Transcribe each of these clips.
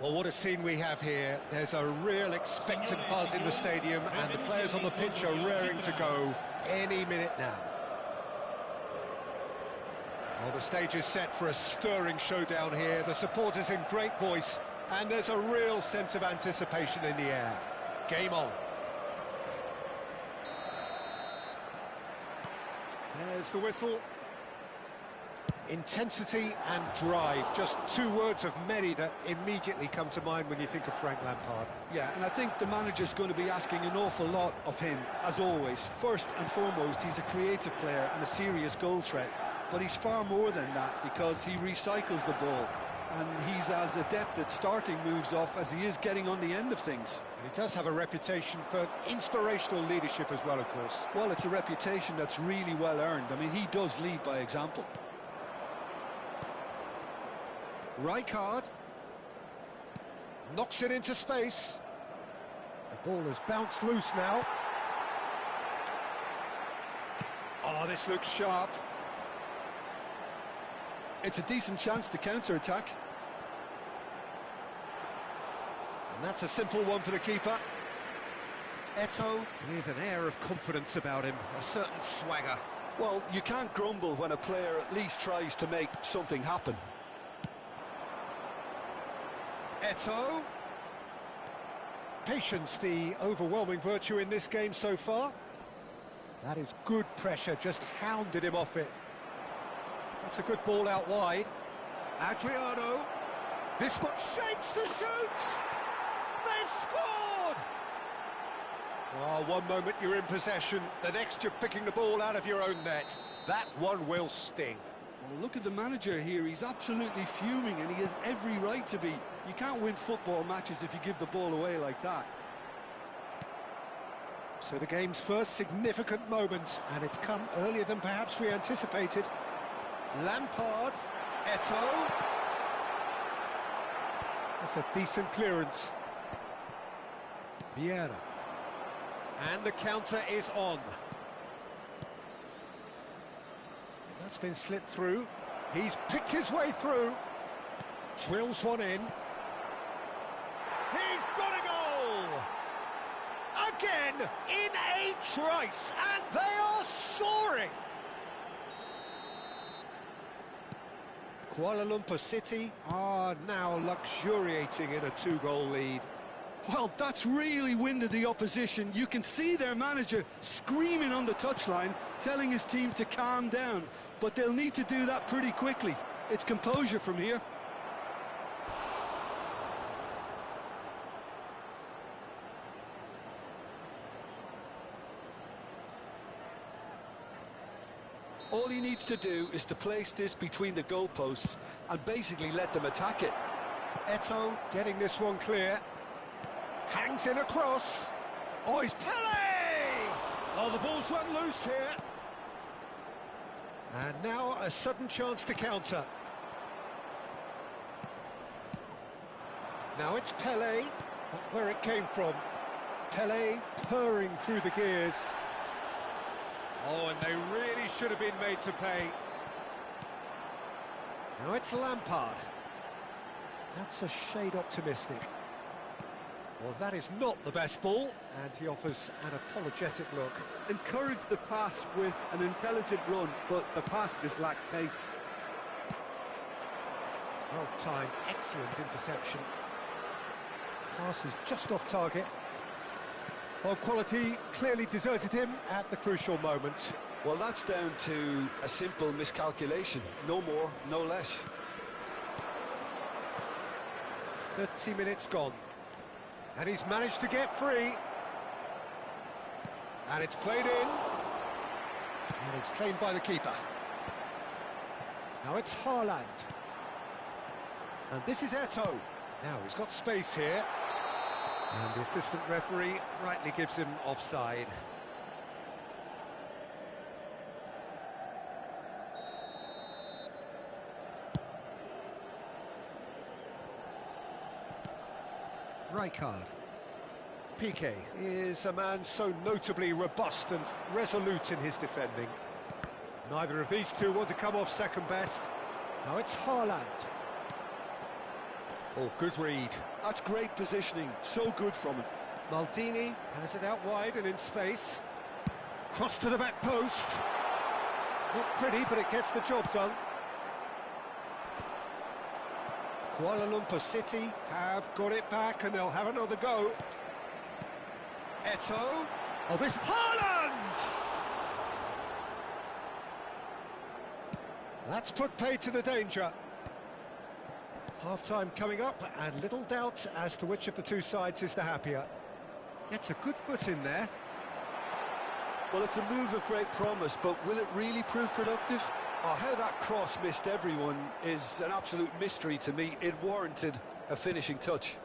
Well, what a scene we have here. There's a real expectant buzz in the stadium, and the players on the pitch are raring to go any minute now. Well, the stage is set for a stirring showdown here. The supporters in great voice, and there's a real sense of anticipation in the air. Game on. There's the whistle. Intensity and drive, just two words of many that immediately come to mind when you think of Frank Lampard. Yeah, and I think the manager's going to be asking an awful lot of him, as always. First and foremost, he's a creative player and a serious goal threat, but he's far more than that because he recycles the ball, and he's as adept at starting moves off as he is getting on the end of things. And he does have a reputation for inspirational leadership as well, of course. Well, it's a reputation that's really well earned. I mean, he does lead by example. Rijkaard knocks it into space. The ball has bounced loose now. Oh, this looks sharp. It's a decent chance to counter-attack. And that's a simple one for the keeper. Eto'o with an air of confidence about him, a certain swagger. Well, you can't grumble when a player at least tries to make something happen. Eto'o. Patience, the overwhelming virtue in this game so far. That is good pressure, just hounded him off it. That's a good ball out wide. Adriano. This one shapes to shoot! They've scored! Oh, one moment you're in possession, the next you're picking the ball out of your own net. That one will sting. Well, look at the manager here, he's absolutely fuming and he has every right to be. You can't win football matches if you give the ball away like that. So the game's first significant moment, and it's come earlier than perhaps we anticipated. Lampard, Eto'o. That's a decent clearance. Vieira. And the counter is on. That's been slipped through. He's picked his way through. Drills one in. He's got a goal! Again, in a trice, and they are soaring! Kuala Lumpur City are now luxuriating in a two-goal lead. Well, that's really winded the opposition. You can see their manager screaming on the touchline, telling his team to calm down. But they'll need to do that pretty quickly. It's composure from here. All he needs to do is to place this between the goalposts and basically let them attack it. Eto'o getting this one clear. Hangs in across. Oh, he's Pele! Oh, the ball's run loose here. And now a sudden chance to counter. Now it's Pele, not where it came from. Pele purring through the gears. Oh, and they really should have been made to pay. Now it's Lampard. That's a shade optimistic. Well, that is not the best ball, and he offers an apologetic look. Encourage the pass with an intelligent run, but the pass just lacked pace. Well timed, excellent interception. Pass is just off target. Well, quality clearly deserted him at the crucial moment. Well, that's down to a simple miscalculation. No more, no less. 30 minutes gone. And he's managed to get free. And it's played in. And it's claimed by the keeper. Now it's Haaland. And this is Eto'o. Now he's got space here. And the assistant referee rightly gives him offside. Rijkaard. Piqué is a man so notably robust and resolute in his defending. Neither of these two want to come off second best. Now it's Haaland. Oh, good read. That's great positioning, so good from him. Maldini has it out wide and in space. Cross to the back post. Not pretty, but it gets the job done. Kuala Lumpur City have got it back and they'll have another go. Eto'o. Oh, this Haaland! That's put paid to the danger. Half-time coming up, and little doubt as to which of the two sides is the happier. Gets a good foot in there. Well, it's a move of great promise, but will it really prove productive? Oh, how that cross missed everyone is an absolute mystery to me. It warranted a finishing touch.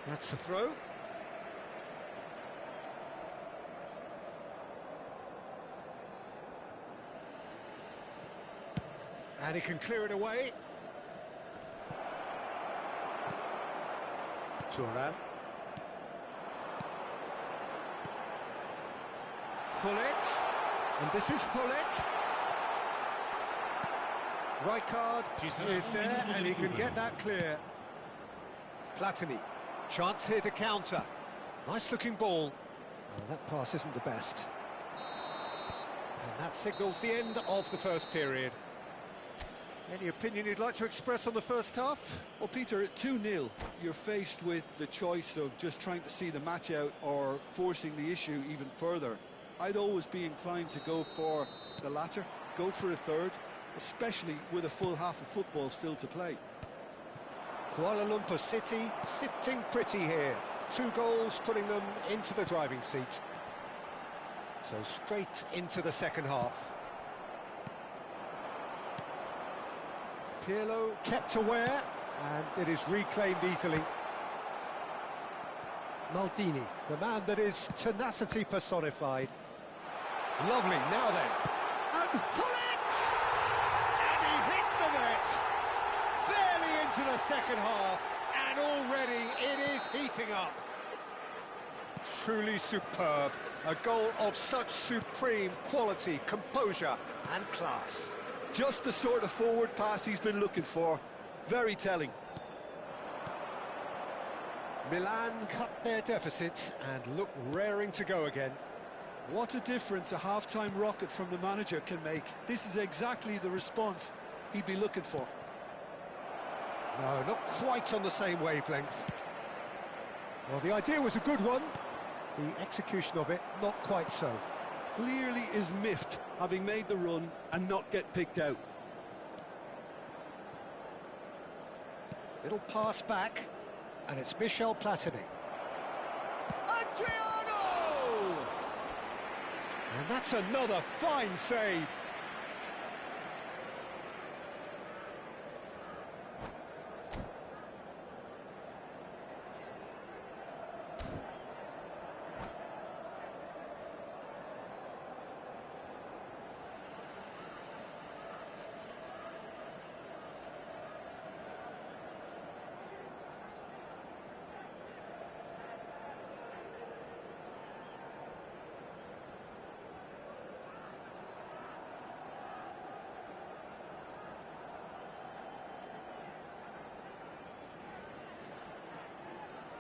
That's the throw. And he can clear it away. Thuram. Hullet. And this is Hullet. Rijkaard is there and he can get that clear. Platini. Chance here to counter. Nice looking ball. Oh, that pass isn't the best. And that signals the end of the first period. Any opinion you'd like to express on the first half? Well, Peter, at 2-0, you're faced with the choice of just trying to see the match out or forcing the issue even further. I'd always be inclined to go for the latter, go for a third, especially with a full half of football still to play. Kuala Lumpur City sitting pretty here. 2 goals putting them into the driving seat. So straight into the second half. Pirlo kept aware, and it is reclaimed easily. Maldini, the man that is tenacity personified. Lovely, now then. And Hullet! And he hits the net! Barely into the second half, and already it is heating up. Truly superb. A goal of such supreme quality, composure and class. Just the sort of forward pass he's been looking for. Very telling. Milan cut their deficit and look raring to go again. What a difference a half-time rocket from the manager can make. This is exactly the response he'd be looking for. No, not quite on the same wavelength. Well, the idea was a good one. The execution of it, not quite so. Clearly is miffed, having made the run and not get picked out. Little pass back, and it's Michel Platini. Adriano! And that's another fine save.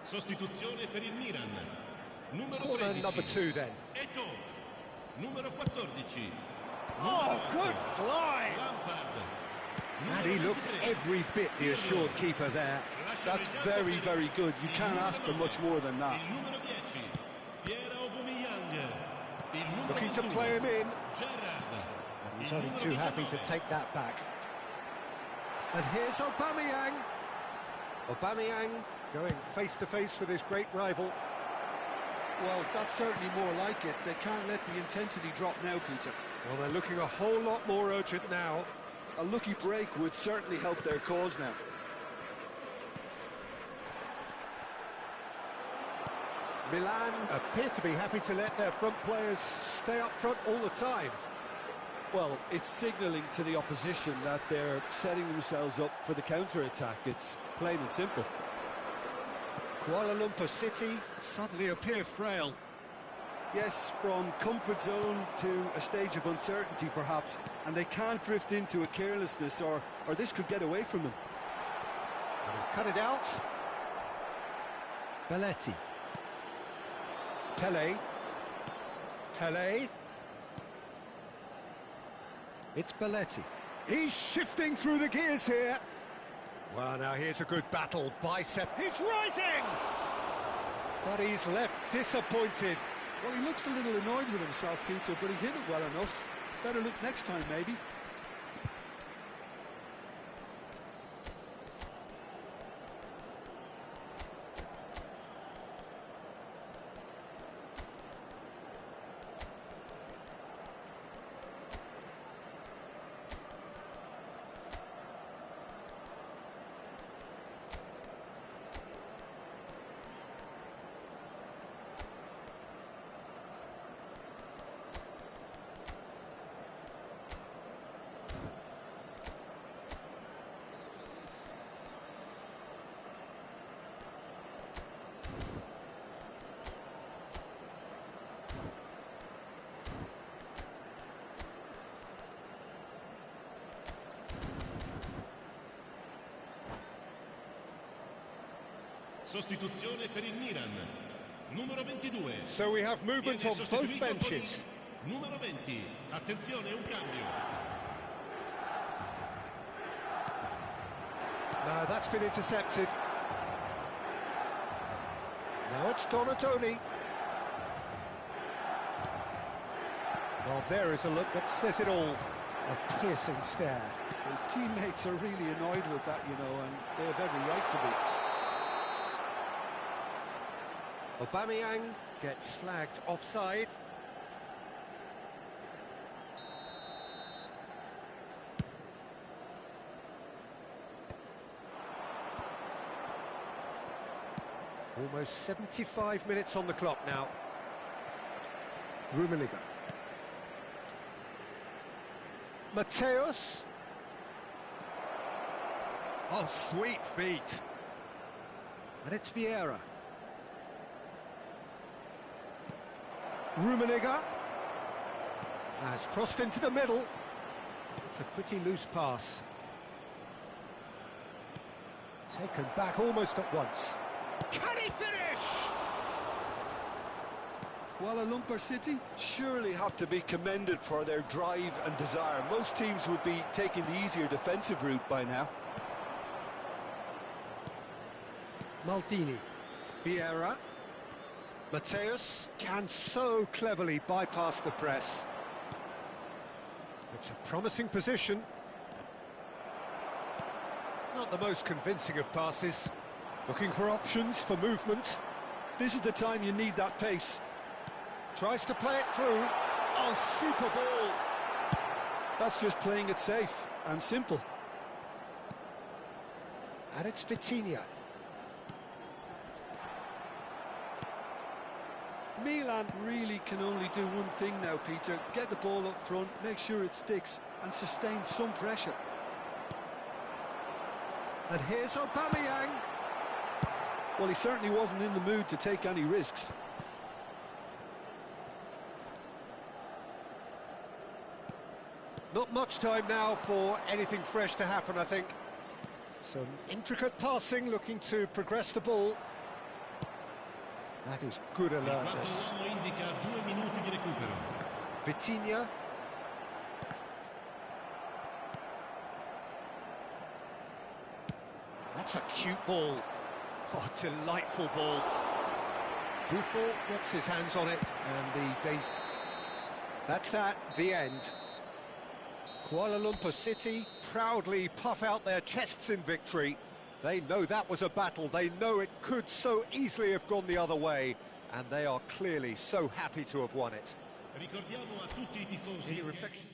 Sostituzione per il Milan. Numero Corner 13. number 2 then. Eto'o. Numero 14. Oh, good fly! Lampard. And he looked every bit the assured keeper there. That's very, very good. You can't ask for much more than that. Il numero 10. Piero Aubameyang. Il numero Looking to 21. play him in. Gerrard. And he's only too happy to take that back. And here's Aubameyang. Aubameyang going face-to-face with his great rival. Well, that's certainly more like it. They can't let the intensity drop now, Peter. Well, they're looking a whole lot more urgent now. A lucky break would certainly help their cause now. Milan appear to be happy to let their front players stay up front all the time. Well, it's signalling to the opposition that they're setting themselves up for the counter-attack. It's plain and simple. Kuala Lumpur City suddenly appear frail. Yes, from comfort zone to a stage of uncertainty, perhaps, and they can't drift into a carelessness or this could get away from them. And he's cut it out. Belletti. Pele. Pele. It's Belletti. He's shifting through the gears here. Well, now here's a good battle. Bicep. He's rising! But he's left disappointed. Well, he looks a little annoyed with himself, Peter, but he hit it well enough. Better look next time, maybe. Sostituzione per il Milan. Numero 22. So we have movement on both benches. Numero 20. Attenzione, un cambio. Now that's been intercepted. Now it's Donatoni. Well, there is a look that says it all. A piercing stare. His teammates are really annoyed with that, you know, and they have every right to be. Aubameyang gets flagged offside. Almost 75 minutes on the clock now. Rummenigge. Mateus. Oh, sweet feet. And it's Vieira. Rummenigge has crossed into the middle. It's a pretty loose pass. Taken back almost at once. Can he finish? Kuala Lumpur City surely have to be commended for their drive and desire. Most teams would be taking the easier defensive route by now. Maldini. Vieira. Mateus can so cleverly bypass the press. It's a promising position. Not the most convincing of passes. Looking for options for movement. This is the time you need that pace. Tries to play it through. Oh, super ball. That's just playing it safe and simple. And it's Vitinha. Milan really can only do one thing now, Peter. Get the ball up front, make sure it sticks, and sustain some pressure. And here's Aubameyang. Well, he certainly wasn't in the mood to take any risks. Not much time now for anything fresh to happen, I think. Some intricate passing, looking to progress the ball. That is good alertness. Indica 2 minuti di recupero. Vitinha. That's a cute ball. Oh, delightful ball. Buffon gets his hands on it, and that's the end. Kuala Lumpur City proudly puff out their chests in victory. They know that was a battle. They know it could so easily have gone the other way, and they are clearly so happy to have won it. Ricordiamo a tutti I tifosi. Any reflections?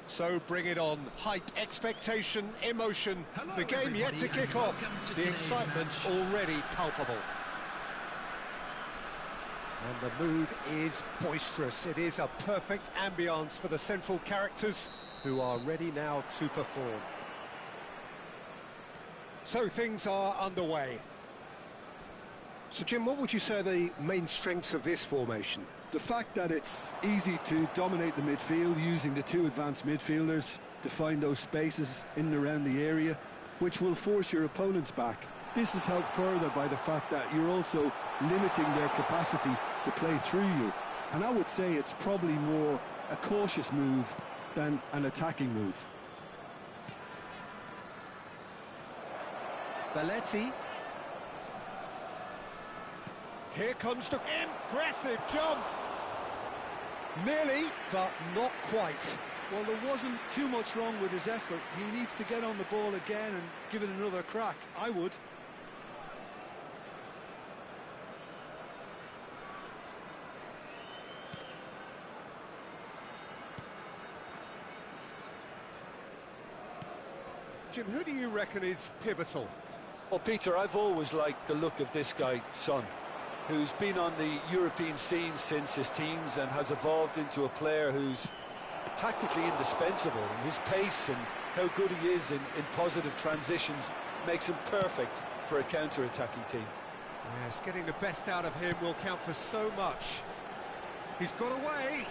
So bring it on. Hype, expectation, emotion. Hello, The game yet to everybody, kick and off. welcome to The today's excitement match. already palpable. And the mood is boisterous. It is a perfect ambience for the central characters who are ready now to perform. So things are underway. So, Jim, what would you say are the main strengths of this formation? The fact that it's easy to dominate the midfield using the two advanced midfielders to find those spaces in and around the area, which will force your opponents back. This is helped further by the fact that you're also limiting their capacity to play through you. And I would say it's probably more a cautious move than an attacking move. Belletti. Here comes the impressive jump. Nearly, but not quite. Well, there wasn't too much wrong with his effort. He needs to get on the ball again and give it another crack. I would. Jim, who do you reckon is pivotal? Well, Peter, I've always liked the look of this guy, Son, who's been on the European scene since his teens and has evolved into a player who's tactically indispensable. And his pace and how good he is in positive transitions makes him perfect for a counter-attacking team. Yes, getting the best out of him will count for so much. He's got away.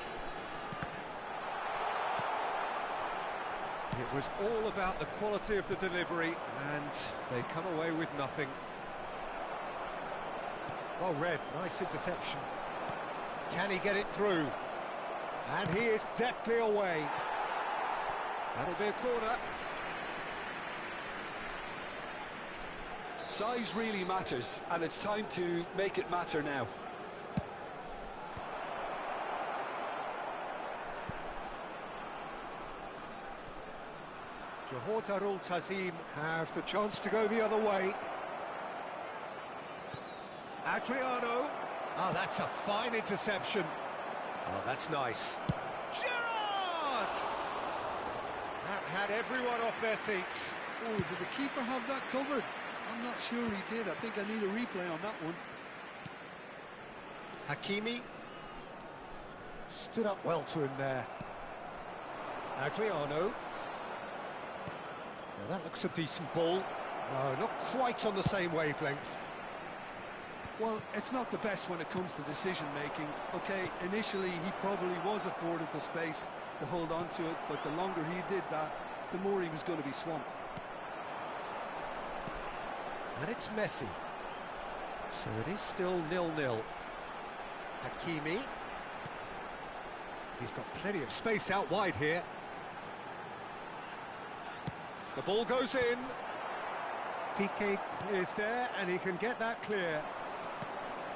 It was all about the quality of the delivery, and they come away with nothing. Well read, nice interception. Can he get it through? And he is deftly away. That'll be a corner. Size really matters, and it's time to make it matter now. Johor Darul Tazim have the chance to go the other way. Adriano. Oh, that's a fine interception. Oh, that's nice. Gerrard! That had everyone off their seats. Oh, did the keeper have that covered? I'm not sure he did. I think I need a replay on that one. Hakimi stood up well to him there. Adriano. Now that looks a decent ball. No, not quite on the same wavelength. Well, it's not the best when it comes to decision-making. Okay, initially he probably was afforded the space to hold on to it, but the longer he did that, the more he was going to be swamped. And it's Messi. So it is still 0-0. Hakimi. He's got plenty of space out wide here. The ball goes in. Piqué is there, and he can get that clear.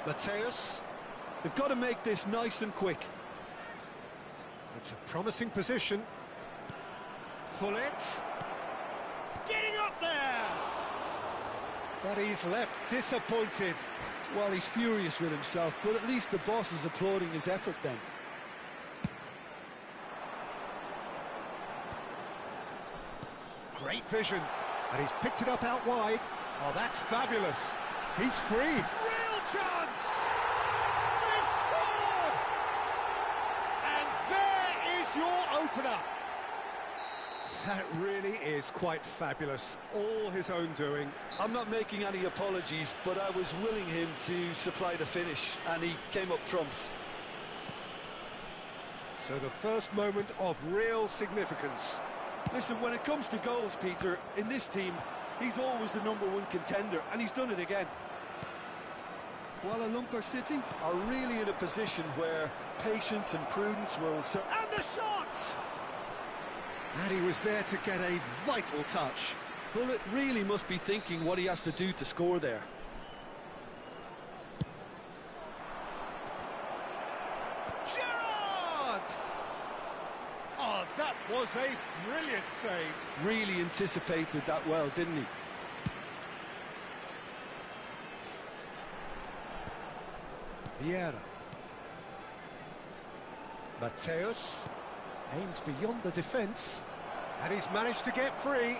Mateus. They've got to make this nice and quick. It's a promising position. Hullet. Getting up there! But he's left disappointed. Well, he's furious with himself, but at least the boss is applauding his effort then. Great vision. And he's picked it up out wide. Oh, that's fabulous. He's free. Real chance! They've scored! And there is your opener. That really is quite fabulous. All his own doing. I'm not making any apologies, but I was willing him to supply the finish, and he came up trumps. So the first moment of real significance. Listen, when it comes to goals, Peter, in this team, he's always the #1 contender, and he's done it again. Kuala Lumpur City are really in a position where patience and prudence will serve. And the shot! And he was there to get a vital touch. Hullet really must be thinking what he has to do to score there. Gerrard! Oh, that was a brilliant save. Really anticipated that well, didn't he? Vieira. Mateus. Aimed beyond the defence. And he's managed to get free.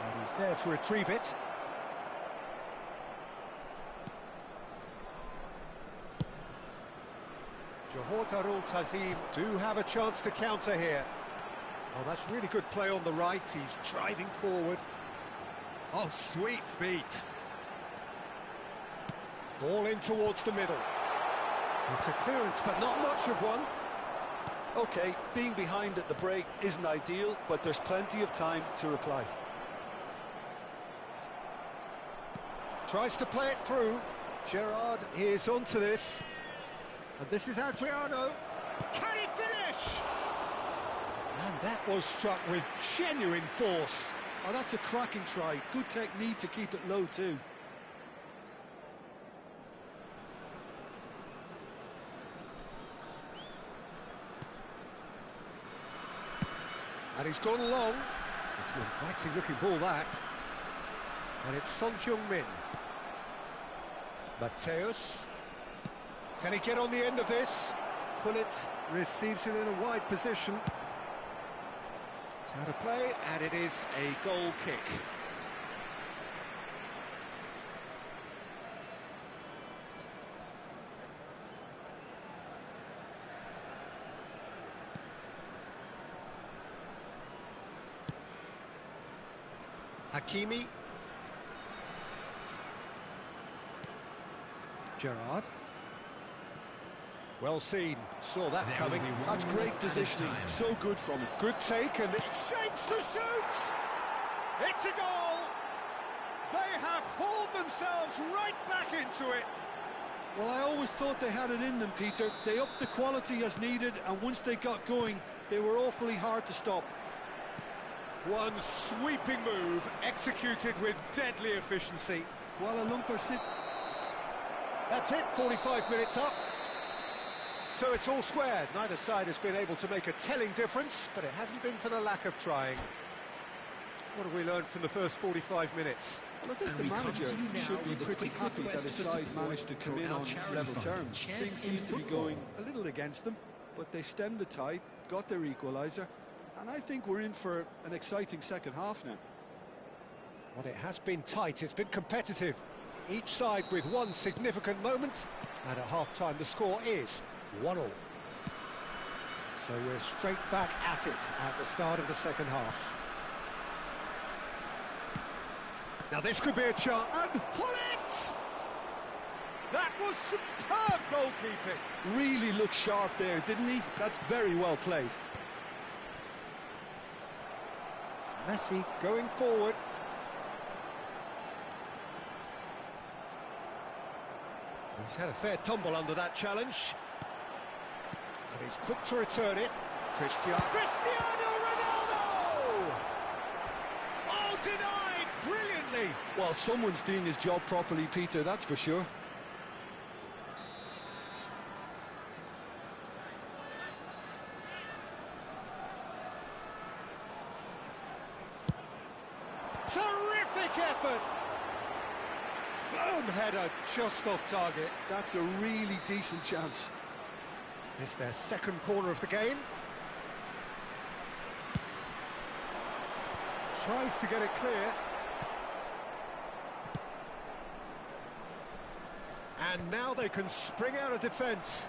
And he's there to retrieve it. Johor Darul Tazim do have a chance to counter here. Oh, that's really good play on the right. He's driving forward. Oh, sweet feet. Ball in towards the middle. It's a clearance, but not much of one. OK, being behind at the break isn't ideal, but there's plenty of time to reply. Tries to play it through. Gerrard is onto this. And this is Adriano. Can he finish? And that was struck with genuine force. Oh, that's a cracking try. Good technique to keep it low too. And he's gone long. It's an inviting looking ball, that. And it's Son Heung-min. Mateus. Can he get on the end of this? Pullet receives it in a wide position. It's out of play, and it is a goal kick. Hakimi. Gerrard. Well seen, saw that coming. That's great positioning, so good from him. Good take, and it shapes to shoot! It's a goal! They have hauled themselves right back into it. Well, I always thought they had it in them, Peter. They upped the quality as needed, and once they got going, they were awfully hard to stop. One sweeping move, executed with deadly efficiency. Kuala Lumpur City. That's it, 45 minutes up. So it's all squared. Neither side has been able to make a telling difference, but it hasn't been for the lack of trying. What have we learned from the first 45 minutes? Well, I think the manager should be pretty happy that his side managed to come in on level terms. Things seem to be going a little against them, but they stemmed the tide, got their equaliser, and I think we're in for an exciting second half now. Well, it has been tight, it's been competitive. Each side with one significant moment, and at half-time the score is 1-1. So we're straight back at it at the start of the second half. Now this could be a chance, and Hullet! That was superb goalkeeping. Really looked sharp there, didn't he? That's very well played. Messi going forward. He's had a fair tumble under that challenge. And he's quick to return it. Cristiano Ronaldo! Oh, denied brilliantly! Well, someone's doing his job properly, Peter, that's for sure. Terrific effort! Firm header just off target. That's a really decent chance. It's their second corner of the game. Tries to get it clear. And now they can spring out of defence.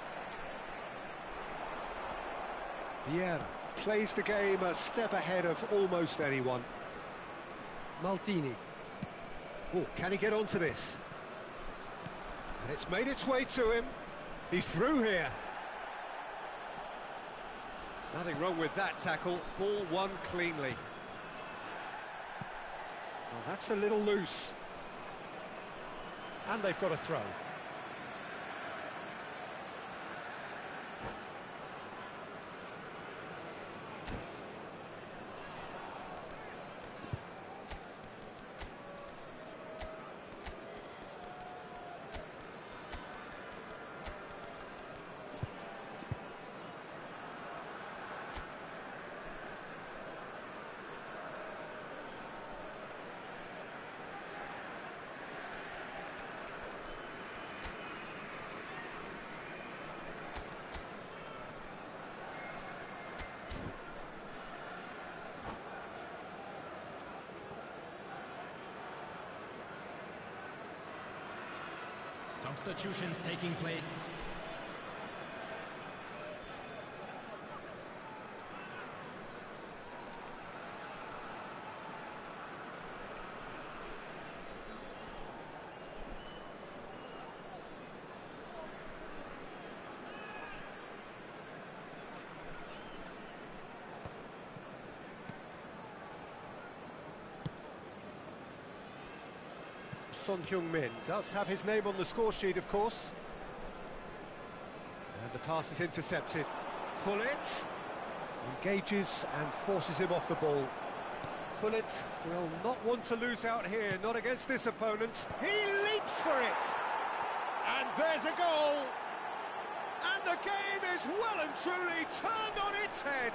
Vieira plays the game a step ahead of almost anyone. Maldini. Oh, can he get onto this? And it's made its way to him. He's through here. Nothing wrong with that tackle. Ball won cleanly. Well, that's a little loose. And they've got a throw. Substitutions taking place. Son Heung-min does have his name on the score sheet, of course. And the pass is intercepted. Gullit engages and forces him off the ball. Gullit will not want to lose out here, not against this opponent. He leaps for it! And there's a goal! And the game is well and truly turned on its head!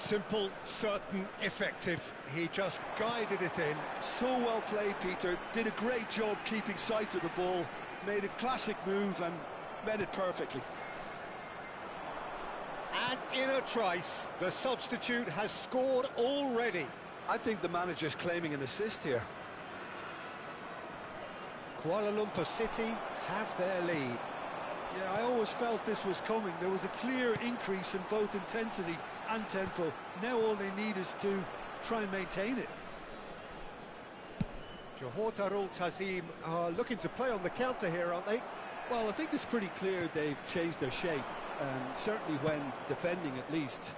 Simple, certain, effective. He just guided it in. So well played, Peter. Did a great job keeping sight of the ball. Made a classic move and met it perfectly. And in a trice, the substitute has scored already. I think the manager's claiming an assist here. Kuala Lumpur City have their lead. Yeah, I always felt this was coming. There was a clear increase in both intensity and tempo. Now all they need is to try and maintain it. Johor Darul Tazim are looking to play on the counter here, aren't they? Well, I think it's pretty clear they've changed their shape, and certainly when defending at least,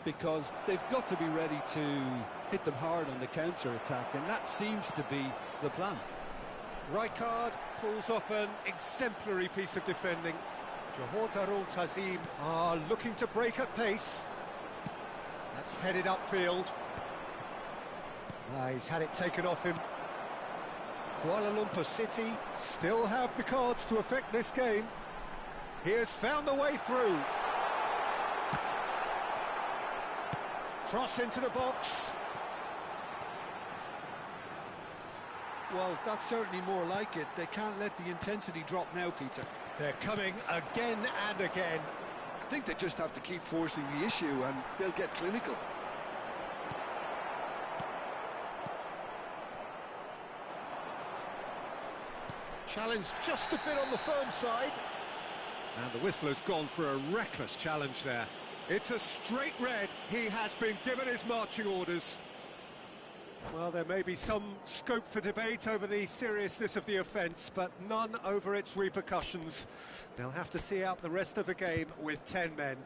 because they've got to be ready to hit them hard on the counter-attack, and that seems to be the plan. Rijkaard pulls off an exemplary piece of defending. Johor Darul Tazim are looking to break at pace. That's headed upfield. He's had it taken off him. Kuala Lumpur City still have the cards to affect this game. He has found the way through. Cross into the box. Well, that's certainly more like it. They can't let the intensity drop now, Peter. They're coming again and again. I think they just have to keep forcing the issue and they'll get clinical. Challenge just a bit on the firm side. And the whistler's gone for a reckless challenge there. It's a straight red. He has been given his marching orders. Well, there may be some scope for debate over the seriousness of the offence, but none over its repercussions. They'll have to see out the rest of the game with 10 men.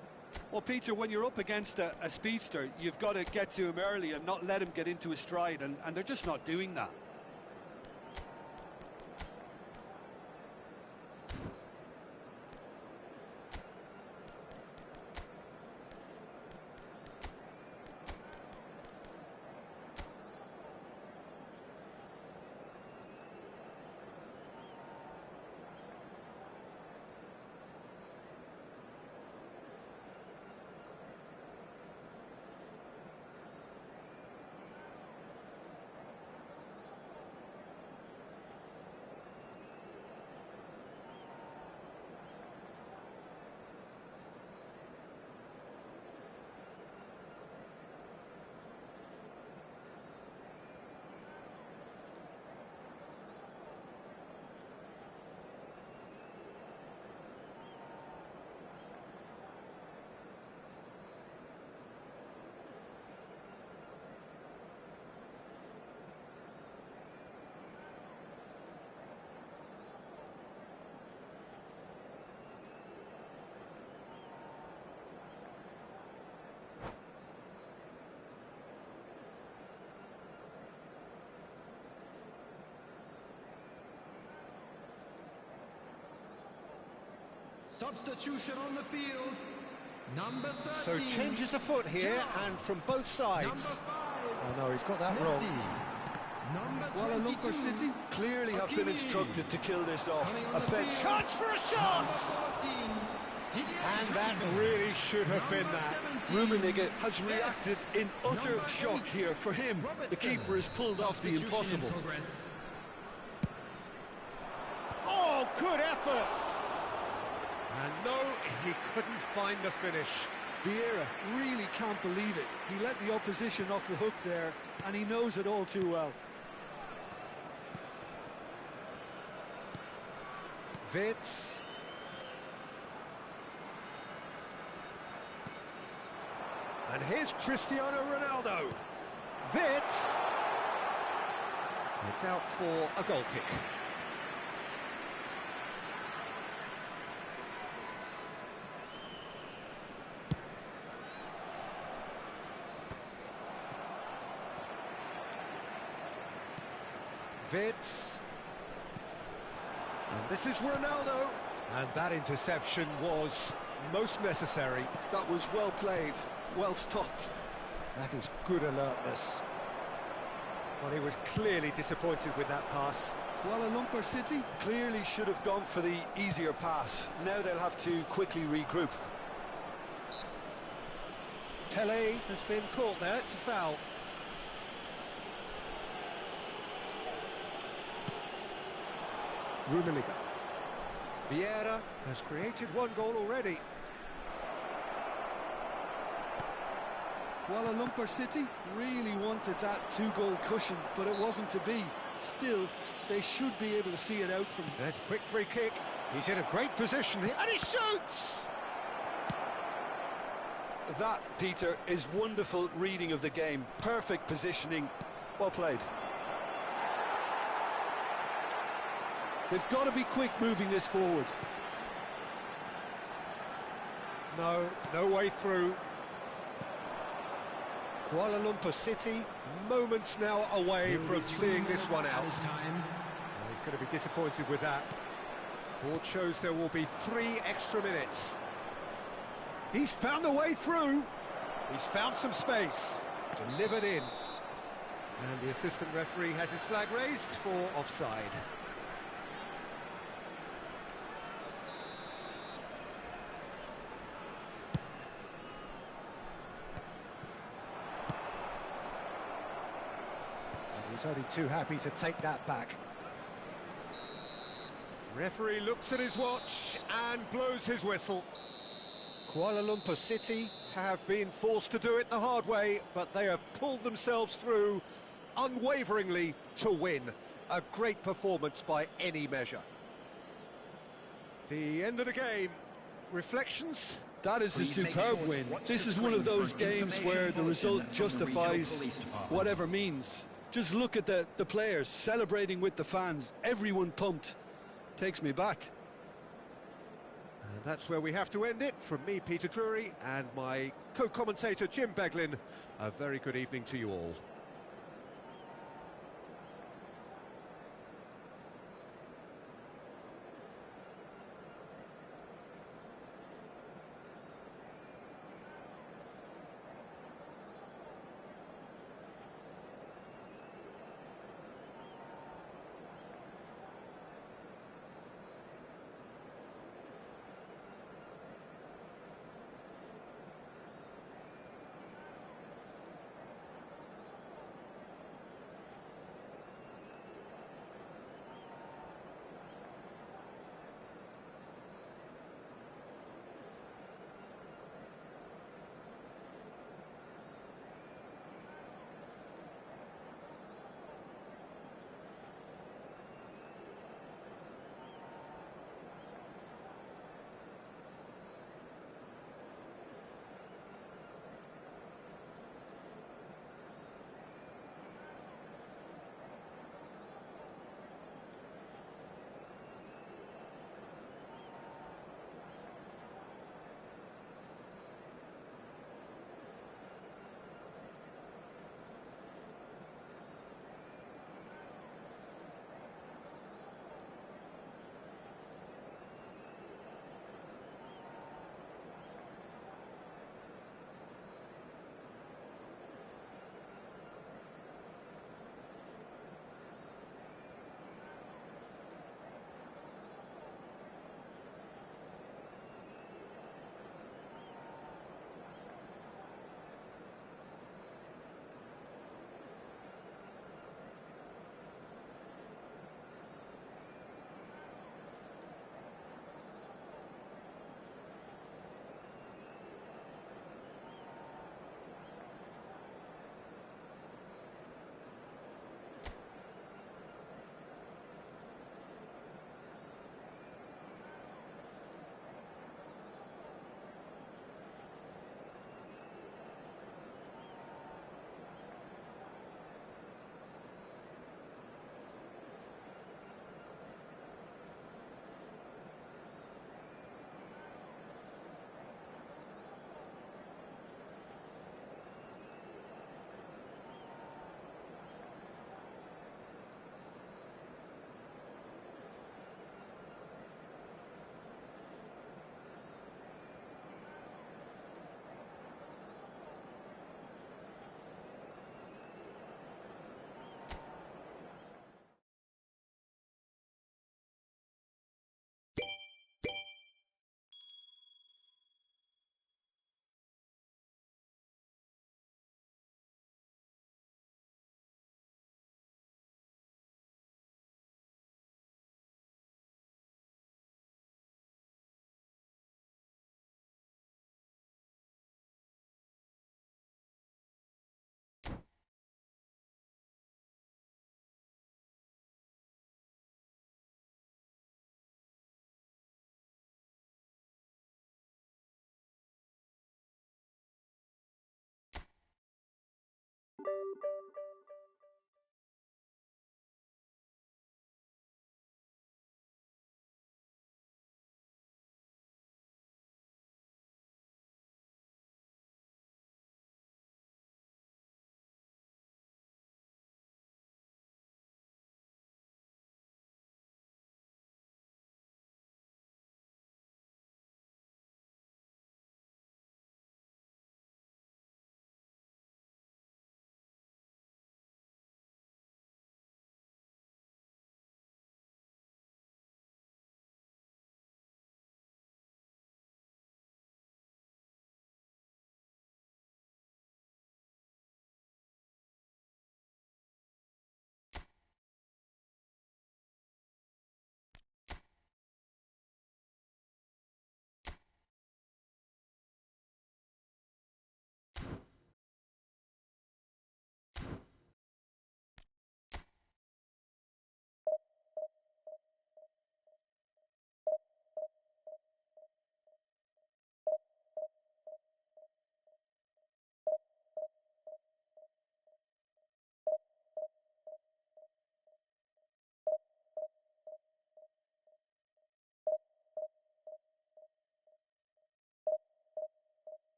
Well, Peter, when you're up against a speedster, you've got to get to him early and not let him get into a stride, and they're just not doing that. Substitution on the field. Number 13. So changes afoot here, and from both sides. Oh no, he's got that wrong. Kuala Lumpur City clearly have been instructed to kill this off. Chance for a shot! And that really should have been that. Rummenigge has reacted in utter shock here. For him, the keeper has pulled off the impossible. Oh, good effort! And no, he couldn't find the finish. Vieira really can't believe it. He let the opposition off the hook there, and he knows it all too well. Vitz. And here's Cristiano Ronaldo. Vitz. It's out for a goal kick. Vitz. And this is Ronaldo. And that interception was most necessary. That was well played, well stopped. That is good alertness. Well, he was clearly disappointed with that pass. Kuala Lumpur City clearly should have gone for the easier pass. Now they'll have to quickly regroup. Tele has been caught there, it's a foul. Rummenigge. Vieira has created one goal already. Kuala Lumpur City really wanted that two-goal cushion, but it wasn't to be. Still, they should be able to see it out from... There's a quick free kick. He's in a great position here, and he shoots! That, Peter, is wonderful reading of the game. Perfect positioning. Well played. They've got to be quick moving this forward. No way through. Kuala Lumpur City, moments now away from seeing this one out. Well, he's going to be disappointed with that. Board shows there will be 3 extra minutes. He's found a way through. He's found some space. Delivered in. And the assistant referee has his flag raised for offside. He's only too happy to take that back. Referee looks at his watch and blows his whistle. Kuala Lumpur City have been forced to do it the hard way, but they have pulled themselves through unwaveringly to win. A great performance by any measure. The end of the game. Reflections? That is a superb win. This is one of those games where the result justifies whatever means. Just look at the players celebrating with the fans. Everyone pumped. Takes me back. And that's where we have to end it. From me, Peter Drury, and my co-commentator, Jim Beglin. A very good evening to you all.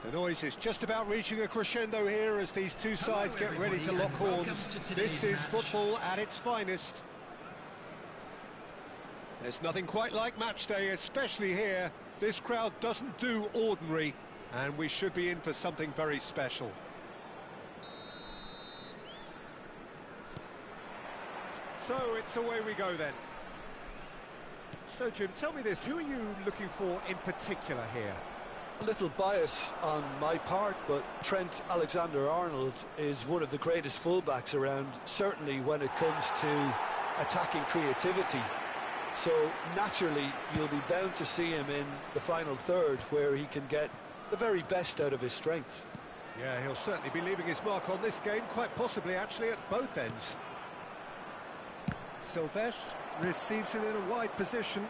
The noise is just about reaching a crescendo here as these two sides get ready to lock horns. This is football at its finest. There's nothing quite like match day, especially here. This crowd doesn't do ordinary, and we should be in for something very special. So it's away we go then. So Jim, tell me this, who are you looking for in particular here? A little bias on my part, but Trent Alexander-Arnold is one of the greatest fullbacks around, certainly when it comes to attacking creativity. So naturally you'll be bound to see him in the final third where he can get the very best out of his strengths. Yeah, he'll certainly be leaving his mark on this game, quite possibly actually at both ends. Silvestre receives it in a wide position.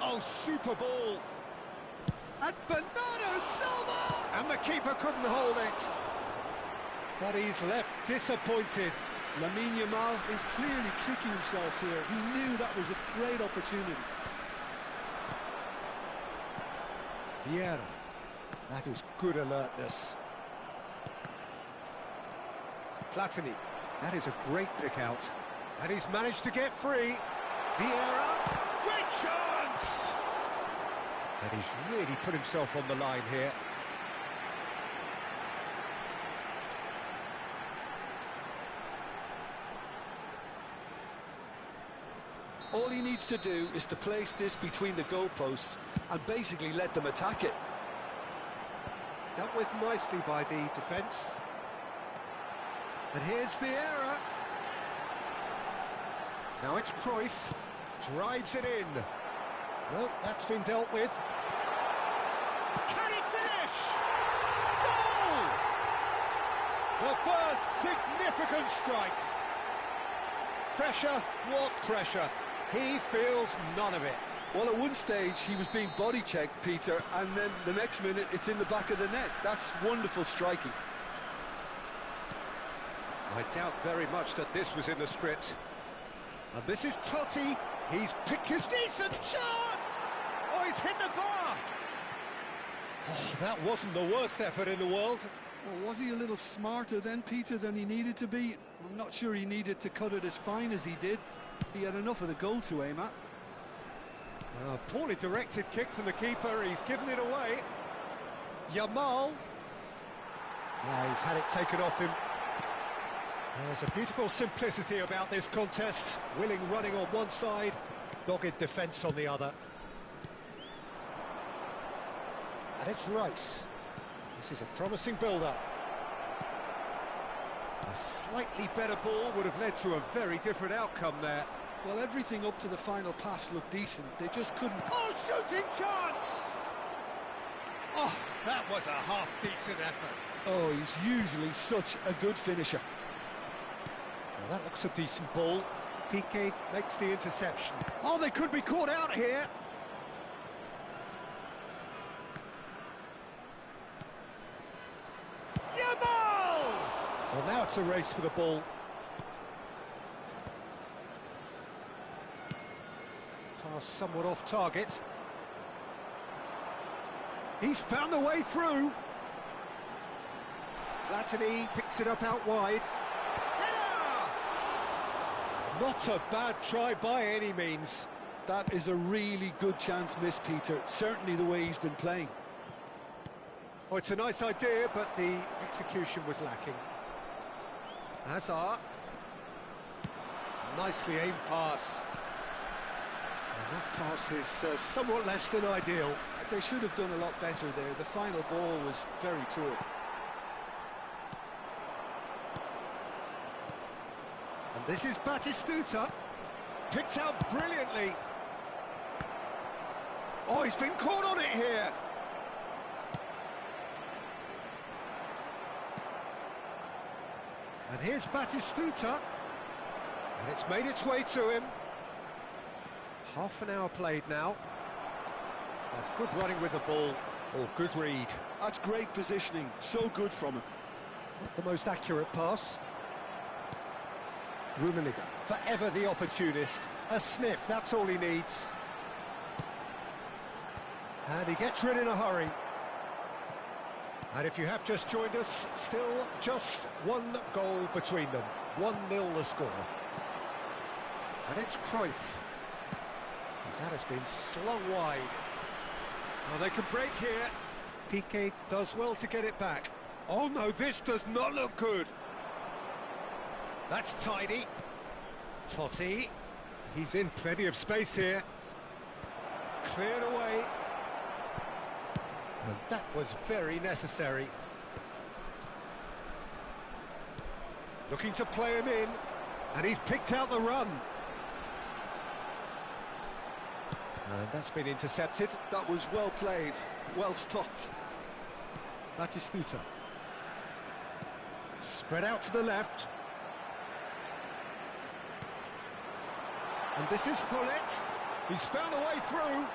Oh, super ball! And Bernardo Silva! And the keeper couldn't hold it. But he's left disappointed. Lamine Yamal is clearly kicking himself here. He knew that was a great opportunity. Vieira. That is good alertness. Platini. That is a great pick out. And he's managed to get free. Vieira. Great chance! And he's really put himself on the line here. All he needs to do is to place this between the goalposts and basically let them attack it. Dealt with nicely by the defence. And here's Vieira. Now it's Cruyff. Drives it in. Well, that's been dealt with. Can he finish? Goal! The first significant strike. Pressure, what pressure? He feels none of it. Well, at one stage he was being body checked, Peter, and then the next minute it's in the back of the net. That's wonderful striking. I doubt very much that this was in the script. And this is Totti. He's picked his decent chance! Oh, he's hit the bar! Oh, that wasn't the worst effort in the world. Well, was he a little smarter then, Peter, than he needed to be? I'm not sure he needed to cut it as fine as he did. He had enough of the goal to aim at. Poorly directed kick from the keeper, he's given it away. Yamal. Yeah, he's had it taken off him. There's a beautiful simplicity about this contest. Willing running on one side, dogged defence on the other. And it's Rice. This is a promising build-up. A slightly better ball would have led to a very different outcome there. Well, everything up to the final pass looked decent. They just couldn't... Oh, shooting chance! Oh, that was a half-decent effort. Oh, he's usually such a good finisher. Well, that looks a decent ball. Piqué makes the interception. Oh, they could be caught out here. Yamal! Well, now it's a race for the ball. Pass somewhat off target. He's found the way through. Platini picks it up out wide. Header! Not a bad try by any means. That is a really good chance missed, Peter. Certainly the way he's been playing. Oh, it's a nice idea, but the execution was lacking. Hazard. Nicely aimed pass. And that pass is somewhat less than ideal. They should have done a lot better there. The final ball was very poor. And this is Batistuta. Picked out brilliantly. Oh, he's been caught on it here. And here's Batistuta. And it's made its way to him. Half an hour played now. That's good running with the ball, or good read. That's great positioning, so good from him. Not the most accurate pass. Rummenigge, forever the opportunist. A sniff, that's all he needs. And he gets rid in a hurry. And if you have just joined us, still just one goal between them. 1-0 the score. And it's Cruyff. That has been slung wide. Oh, they can break here. Piqué does well to get it back. Oh no, this does not look good. That's tidy. Totti. He's in plenty of space here. Cleared away. And that was very necessary. Looking to play him in. And he's picked out the run. And that's been intercepted. That was well played, well stopped. Batistuta. Spread out to the left. And this is Hullet. He's found a way through.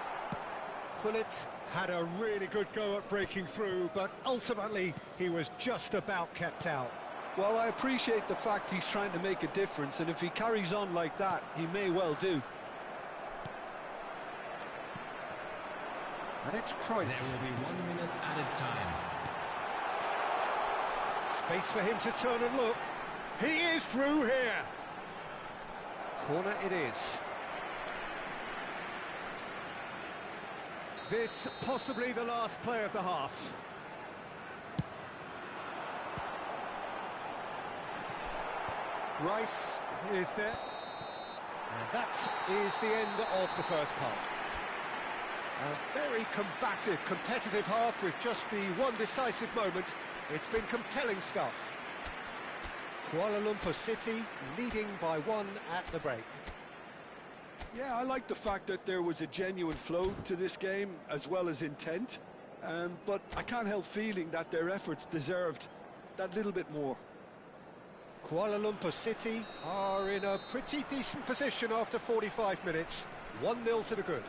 Hullet had a really good go at breaking through, but ultimately he was just about kept out. Well, I appreciate the fact he's trying to make a difference, and if he carries on like that, he may well do. And it's Cruyff. There will be 1 minute added time. Space for him to turn and look. He is through here. Corner it is. This possibly the last play of the half. Rice is there. And that is the end of the first half. A very combative, competitive half with just the one decisive moment. It's been compelling stuff. Kuala Lumpur City leading by 1 at the break. Yeah, I like the fact that there was a genuine flow to this game as well as intent, but I can't help feeling that their efforts deserved that little bit more. Kuala Lumpur City are in a pretty decent position after 45 minutes. 1-0 to the good.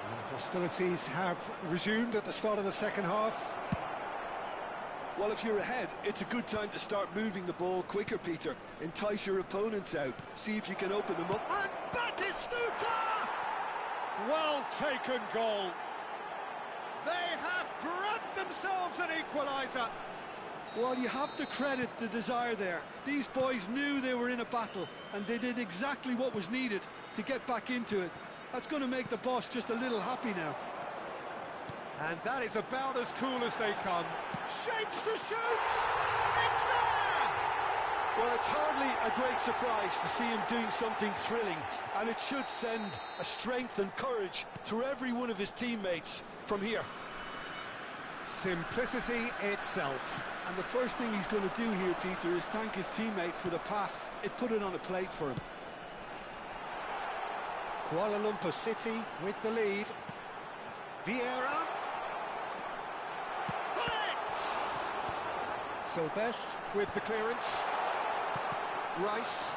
And hostilities have resumed at the start of the second half. Well, if you're ahead, it's a good time to start moving the ball quicker, Peter. Entice your opponents out. See if you can open them up. And Batistuta! Well taken goal. They have grabbed themselves an equaliser. Well, you have to credit the desire there. These boys knew they were in a battle, and they did exactly what was needed to get back into it. That's going to make the boss just a little happy now. And that is about as cool as they come. Shapes to shoot! It's there! Well, it's hardly a great surprise to see him doing something thrilling, and it should send a strength and courage through every one of his teammates from here. Simplicity itself. And the first thing he's going to do here, Peter, is thank his teammate for the pass. It put it on a plate for him. Kuala Lumpur City with the lead. Vieira. Silvestre with the clearance. Rice.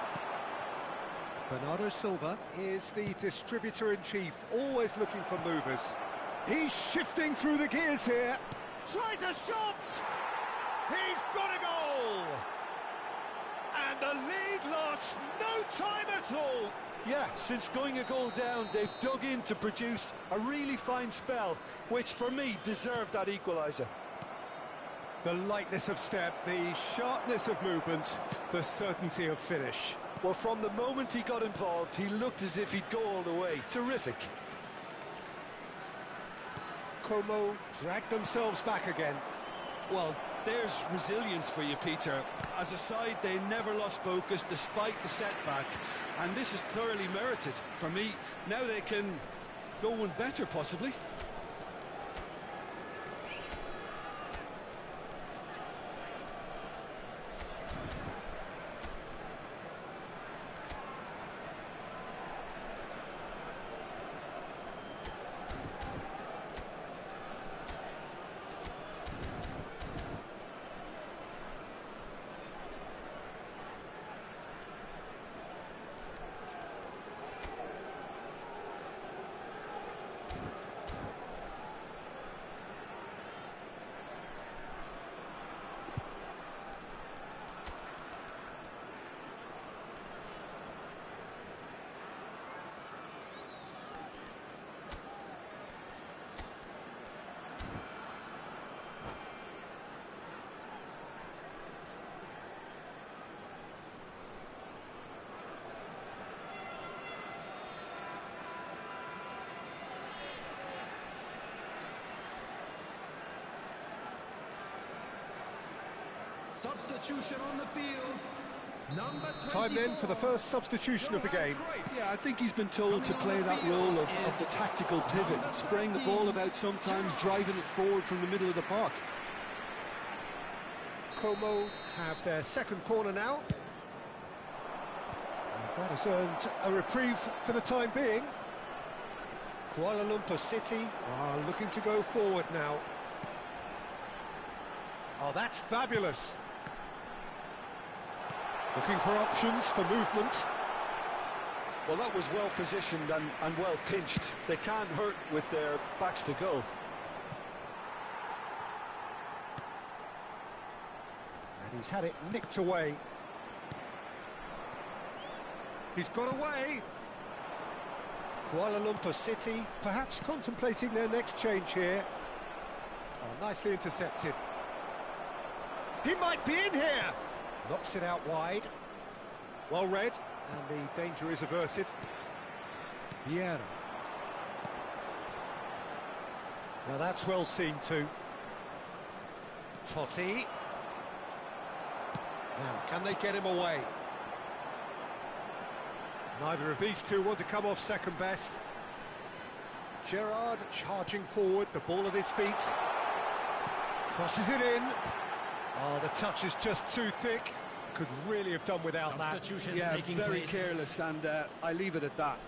Bernardo Silva is the distributor-in-chief, always looking for movers. He's shifting through the gears here. Tries a shot! He's got a goal! And the lead lost no time at all. Yeah, since going a goal down, they've dug in to produce a really fine spell, which for me deserved that equaliser. The lightness of step, the sharpness of movement, the certainty of finish. Well, from the moment he got involved, he looked as if he'd go all the way. Terrific. Como dragged themselves back again. Well, there's resilience for you, Peter. As a side, they never lost focus despite the setback, and this is thoroughly merited. For me, now they can go one better, possibly. Substitution on the field. Number 24. Time then for the first substitution of the game. Yeah, I think he's been told to play that role of the tactical pivot, spraying the ball about sometimes, driving it forward from the middle of the park. Como have their second corner now. And that has earned a reprieve for the time being. Kuala Lumpur City are looking to go forward now. Oh, that's fabulous. Looking for options for movement. Well, that was well positioned and well pinched. They can't hurt with their backs to goal. And he's had it nicked away. He's got away. Kuala Lumpur City perhaps contemplating their next change here. Oh, nicely intercepted. He might be in here. Knocks it out wide. Well read, and the danger is averted. Vieira. Now that's well seen too. Totti. Now, can they get him away? Neither of these two want to come off second best. Gerrard charging forward, the ball at his feet. Crosses it in. Oh, the touch is just too thick. Could really have done without that. Yeah, very careless, and I leave it at that.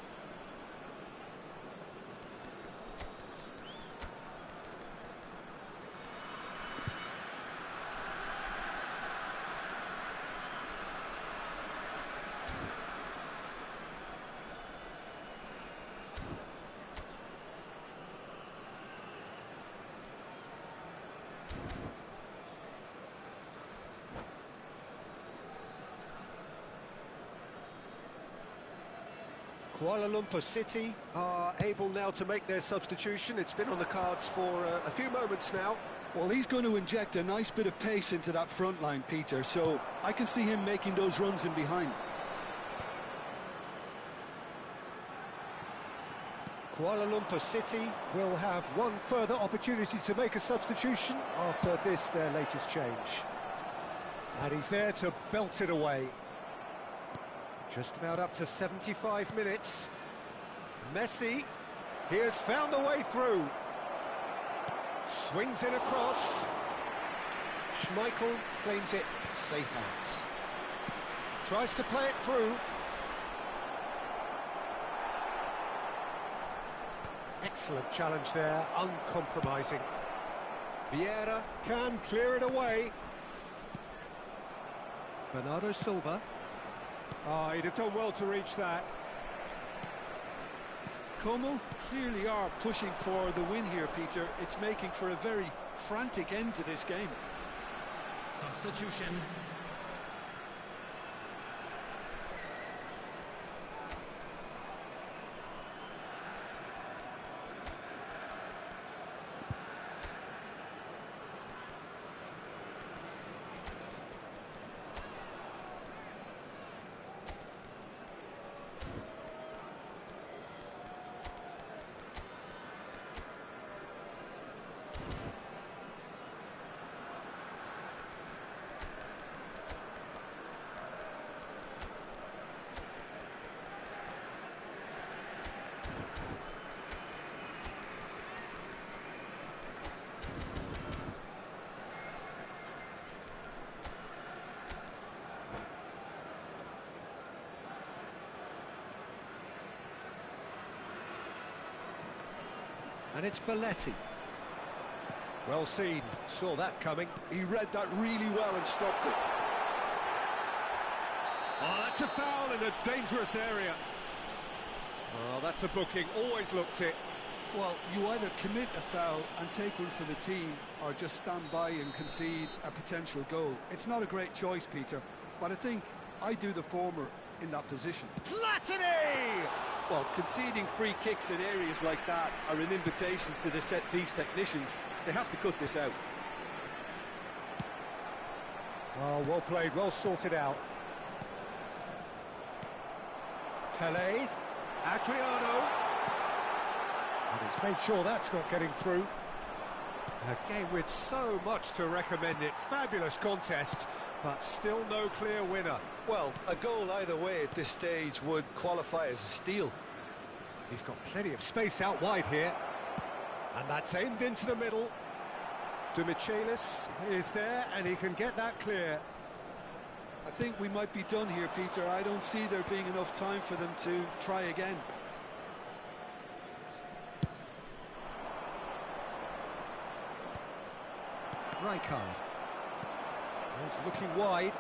Kuala Lumpur City are able now to make their substitution. It's been on the cards for a few moments now. Well, he's going to inject a nice bit of pace into that front line, Peter, so I can see him making those runs in behind. Kuala Lumpur City will have one further opportunity to make a substitution after this, their latest change. And he's there to belt it away. Just about up to 75 minutes. Messi, he has found a way through. Swings in across. Schmeichel claims it safe hands. Tries to play it through. Excellent challenge there, uncompromising. Vieira can clear it away. Bernardo Silva. Oh, he'd have done well to reach that. Como clearly are pushing for the win here, Peter. It's making for a very frantic end to this game. Substitution. And it's Belletti. Well seen, saw that coming. He read that really well and stopped it. Oh, that's a foul in a dangerous area. Oh, that's a booking, always looked it. Well, you either commit a foul and take one for the team, or just stand by and concede a potential goal. It's not a great choice, Peter, but I think I do the former in that position. Platini! Well, conceding free kicks in areas like that are an invitation to the set-piece technicians. They have to cut this out. Oh, well played, well sorted out. Pele, Adriano. And he's made sure that's not getting through. A game with so much to recommend it. Fabulous contest, but still no clear winner. Well, a goal either way at this stage would qualify as a steal. He's got plenty of space out wide here. And that's aimed into the middle. Demichelis is there, and he can get that clear. I think we might be done here, Peter. I don't see there being enough time for them to try again. Rijkaard. He's looking wide.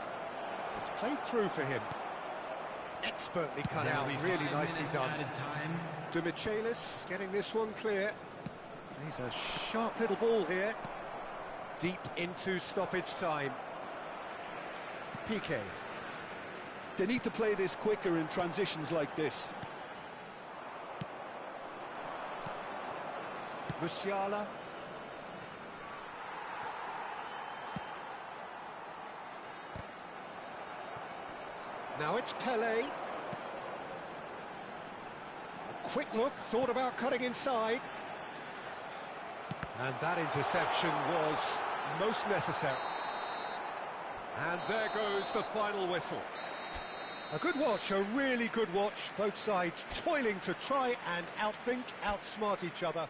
It's played through for him. Expertly cut out, really nicely done. Demichelis getting this one clear. He's a sharp little ball here. Deep into stoppage time. Piqué. They need to play this quicker in transitions like this. Musiala. Now it's Pelé. A quick look, thought about cutting inside. And that interception was most necessary. And there goes the final whistle. A good watch, a really good watch. Both sides toiling to try and outthink, outsmart each other.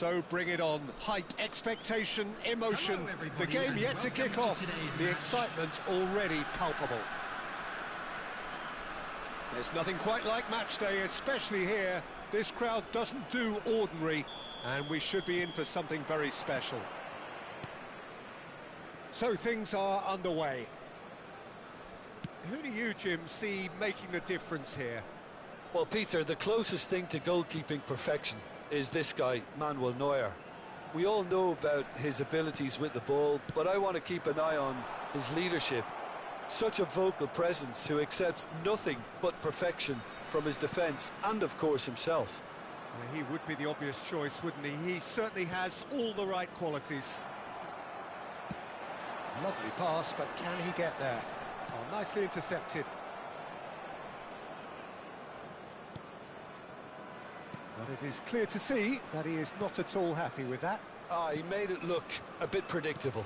So bring it on. Hype, expectation, emotion. Hello, everybody, The game and yet to welcome kick to off. today's The match. excitement already palpable. There's nothing quite like match day, especially here. This crowd doesn't do ordinary, and we should be in for something very special. So things are underway. Who do you, Jim, see making the difference here? Well, Peter, the closest thing to goalkeeping perfection is this guy, Manuel Neuer. We all know about his abilities with the ball, but I want to keep an eye on his leadership. Such a vocal presence who accepts nothing but perfection from his defence and, of course, himself. He would be the obvious choice, wouldn't he? He certainly has all the right qualities. Lovely pass, but can he get there? Oh, nicely intercepted. But it is clear to see that he is not at all happy with that. He made it look a bit predictable.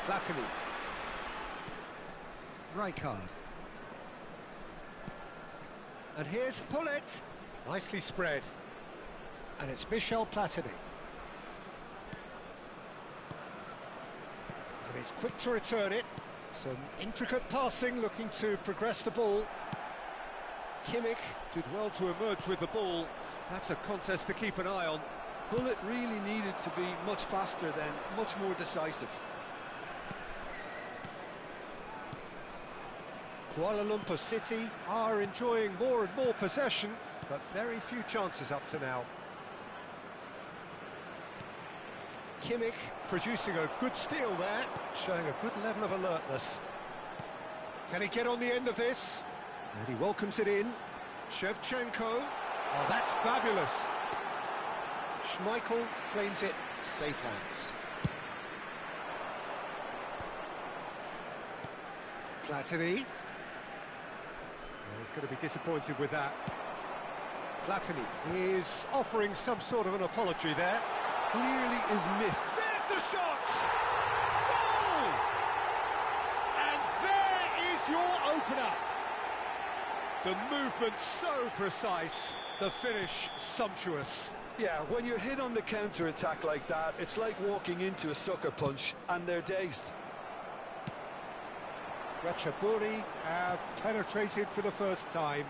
Platini. Rijkaard. And here's Hullet. Nicely spread. And it's Michel Platini. And he's quick to return it. Some intricate passing, looking to progress the ball. Kimmich did well to emerge with the ball. That's a contest to keep an eye on. Hullet really needed to be much faster then, much more decisive. Kuala Lumpur City are enjoying more and more possession, but very few chances up to now. Kimmich producing a good steal there, showing a good level of alertness. Can he get on the end of this? And he welcomes it in. Shevchenko. Oh, that's fabulous. Schmeichel claims it safe hands. Platini. Well, he's going to be disappointed with that. Platini is offering some sort of an apology there. Clearly is miffed. There's the shot! Goal! And there is your opener. The movement so precise, the finish sumptuous. Yeah, when you're hit on the counter-attack like that, it's like walking into a sucker punch and they're dazed. Ratchaburi have penetrated for the first time.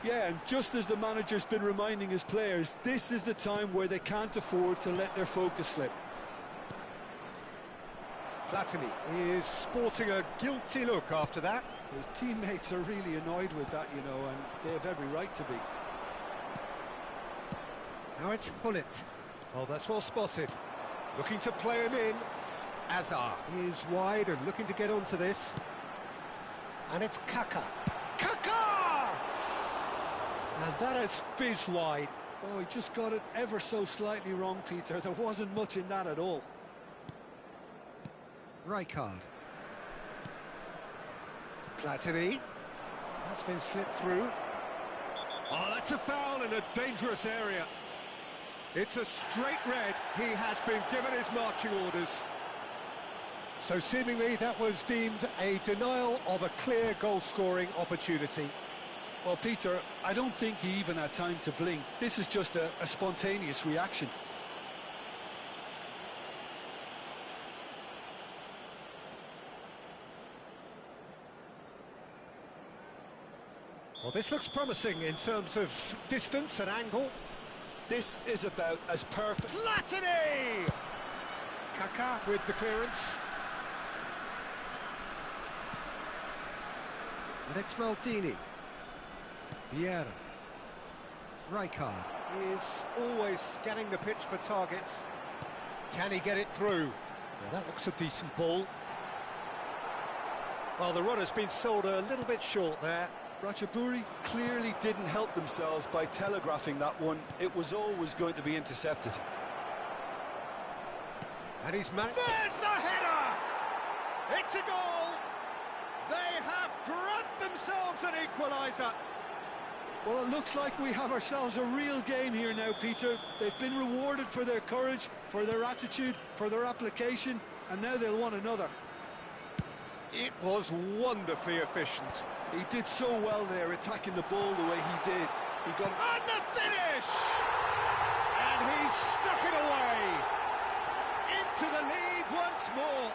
Yeah, and just as the manager's been reminding his players, this is the time where they can't afford to let their focus slip. Platini is sporting a guilty look after that. His teammates are really annoyed with that, you know, and they have every right to be. Now it's Hullet. Oh, that's well spotted. Looking to play him in. Azar is wide and looking to get onto this. And it's Kaka. Kaka! And that has fizzed wide. Oh, he just got it ever so slightly wrong, Peter. There wasn't much in that at all. Rijkaard. Platini. That's been slipped through. Oh, that's a foul in a dangerous area. It's a straight red. He has been given his marching orders. So seemingly that was deemed a denial of a clear goal-scoring opportunity. Well, Peter, I don't think he even had time to blink. This is just a spontaneous reaction. Well, this looks promising in terms of distance and angle. This is about as perfect... Platini! Kaka with the clearance. And it's Maldini. Vieira. Rijkaard is always scanning the pitch for targets. Can he get it through? Well, that looks a decent ball. Well, the run has been sold a little bit short there. Ratchaburi clearly didn't help themselves by telegraphing that one. It was always going to be intercepted. And he's managed... There's the header! It's a goal! They have grabbed themselves an equaliser. Well, it looks like we have ourselves a real game here now, Peter. They've been rewarded for their courage, for their attitude, for their application, and now they'll want another. It was wonderfully efficient. He did so well there, attacking the ball the way he did. He got... And the finish! And he stuck it away! Into the lead once more.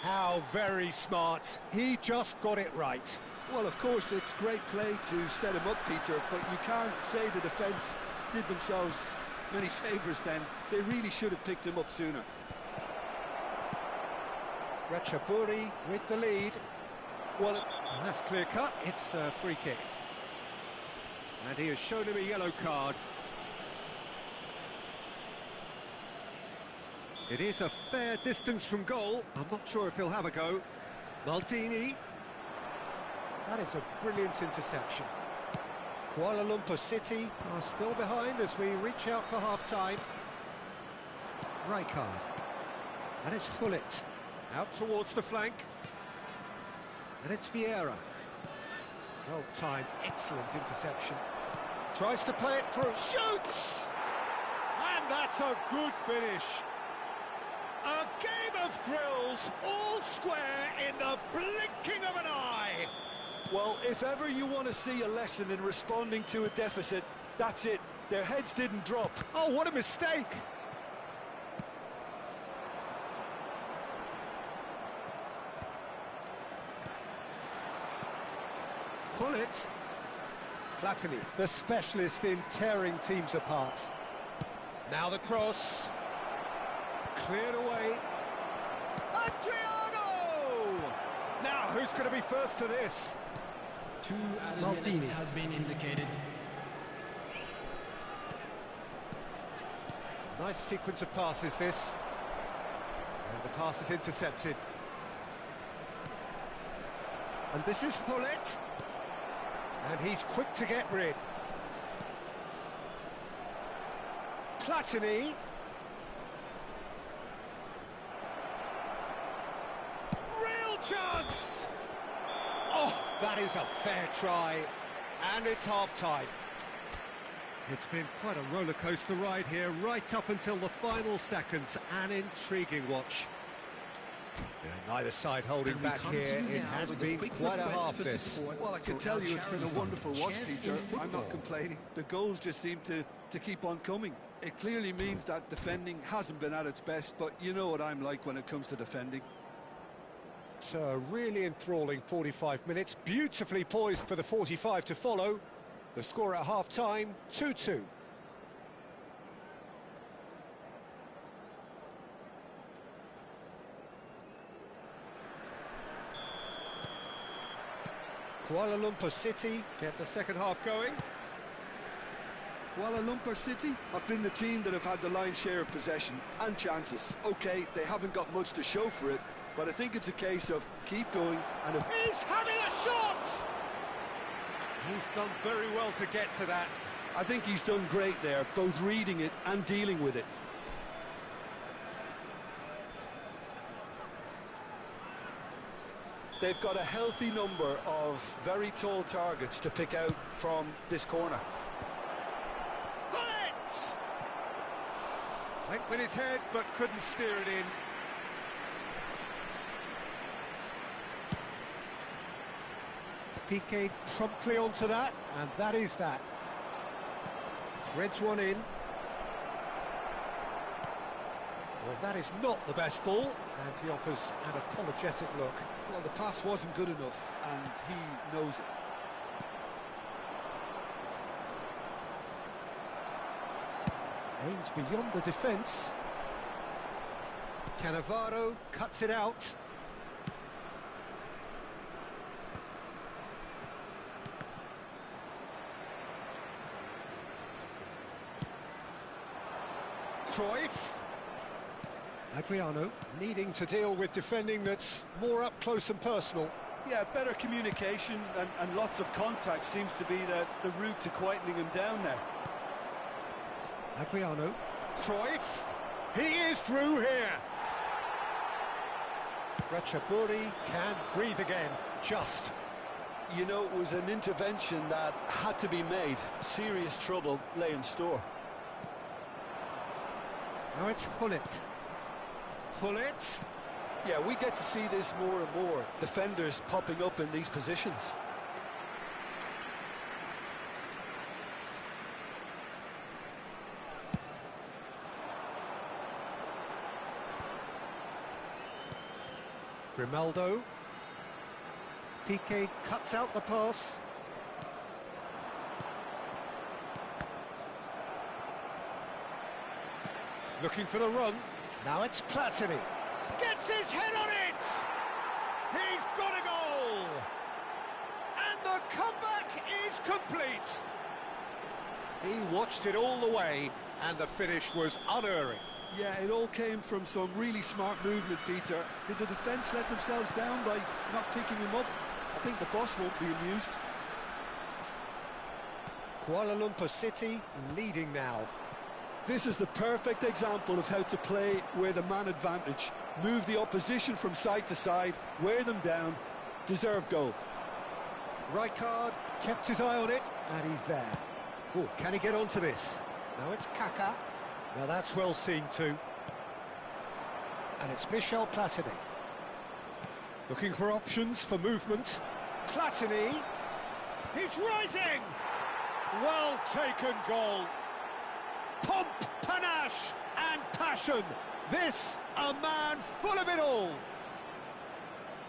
How very smart. He just got it right. Well, of course, it's great play to set him up, Peter, but you can't say the defence did themselves many favours then. They really should have picked him up sooner. Ratchaburi with the lead. Well, that's clear cut. It's a free kick. And he has shown him a yellow card. It is a fair distance from goal. I'm not sure if he'll have a go. Maldini. That is a brilliant interception. Kuala Lumpur City are still behind as we reach out for half-time. Rijkaard. And it's Gullit. Out towards the flank. And it's Vieira. Well-timed, excellent interception. Tries to play it through. Shoots! And that's a good finish. A game of thrills, all square in the blinking of an eye. Well, if ever you want to see a lesson in responding to a deficit, that's it. Their heads didn't drop. Oh, what a mistake! Gullit. Platini, the specialist in tearing teams apart. Now the cross. Cleared away. Adriano! Now, who's going to be first to this? 2 added minutes has been indicated. Nice sequence of passes, this. And the pass is intercepted. And this is Gullit. And he's quick to get rid. Platini. Real chance! Oh, that is a fair try. And it's half-time. It's been quite a roller coaster ride here, right up until the final seconds. An intriguing watch. Yeah, neither side holding back here. It has been quite a half, this. Well, I can tell you it's been a wonderful watch, Peter. I'm not complaining. The goals just seem to keep on coming. It clearly means that defending hasn't been at its best, but you know what I'm like when it comes to defending. It's a really enthralling 45 minutes, beautifully poised for the 45 to follow. The score at half-time, 2-2. Kuala Lumpur City get the second half going. Kuala Lumpur City have been the team that have had the lion's share of possession and chances. OK, they haven't got much to show for it, but I think it's a case of keep going and if... He's having a shot! He's done very well to get to that. I think he's done great there, both reading it and dealing with it. They've got a healthy number of very tall targets to pick out from this corner. Gullit! Went with his head, but couldn't steer it in. Piqué promptly onto that, and that is that. Threads one in. Well, that is not the best ball, and he offers an apologetic look. Well, the pass wasn't good enough, and he knows it. Aims beyond the defence. Cannavaro cuts it out. Cruyff. Adriano needing to deal with defending that's more up close and personal. Yeah, better communication and lots of contact seems to be the route to quietening him down there. Adriano. Cruyff. He is through here. Ratchaburi can breathe again, just. You know, it was an intervention that had to be made. Serious trouble lay in store. Now it's Gullit. Gullit. Yeah, we get to see this more and more. Defenders popping up in these positions. Grimaldo. Piqué cuts out the pass. Looking for the run. Now it's Platini. Gets his head on it! He's got a goal! And the comeback is complete! He watched it all the way, and the finish was unerring. Yeah, it all came from some really smart movement, Peter. Did the defence let themselves down by not picking him up? I think the boss won't be amused. Kuala Lumpur City leading now. This is the perfect example of how to play with a man advantage. Move the opposition from side to side, wear them down, deserve goal. Rijkaard kept his eye on it, and he's there. Oh, can he get onto this? Now it's Kaká. Now that's well seen too. And it's Michel Platini. Looking for options for movement. Platini. He's rising! Well taken goal. Pomp, panache and passion. This, a man full of it all.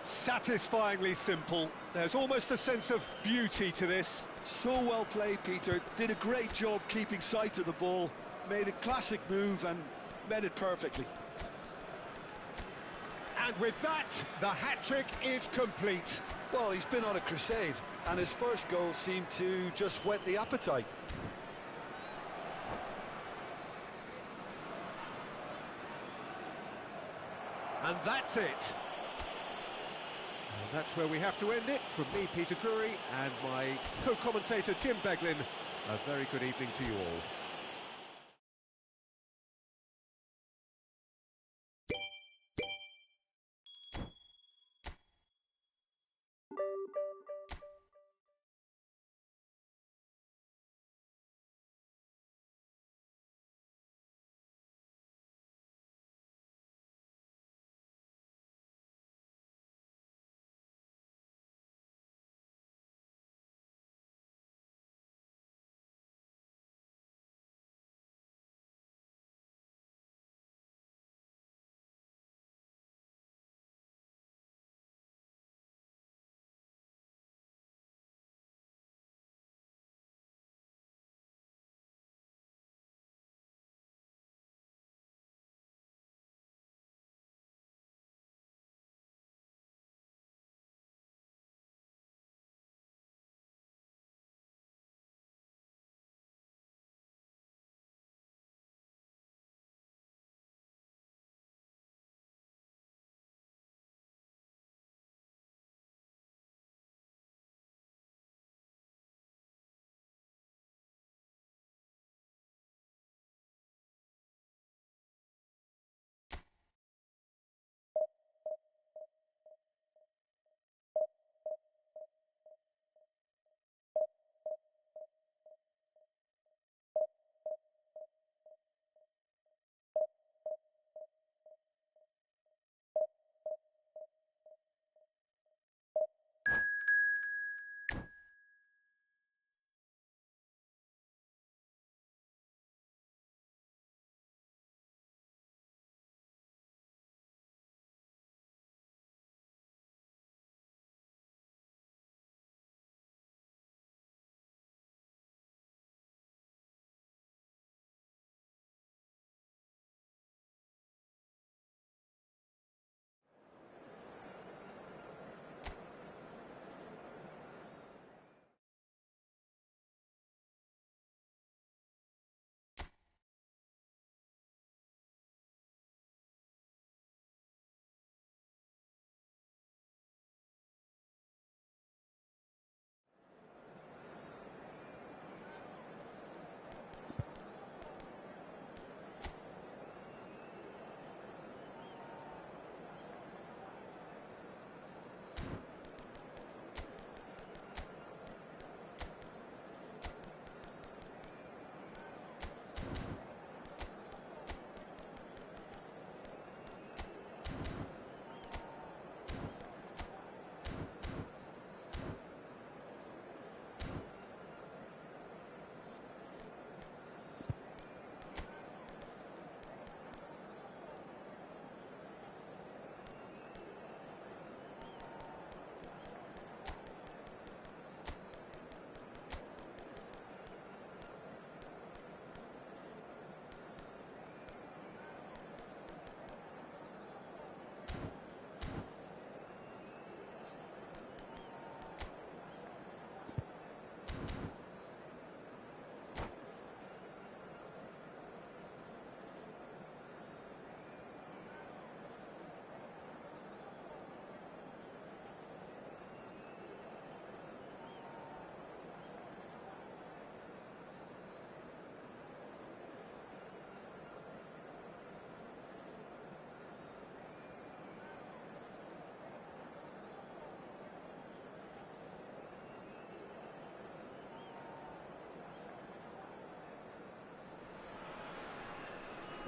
Satisfyingly simple. There's almost a sense of beauty to this. So well played, Peter. Did a great job keeping sight of the ball. Made a classic move and met it perfectly. And with that, the hat-trick is complete. Well, he's been on a crusade, and his first goal seemed to just whet the appetite. And that's it. And that's where we have to end it. From me, Peter Drury, and my co-commentator, Jim Beglin. A very good evening to you all.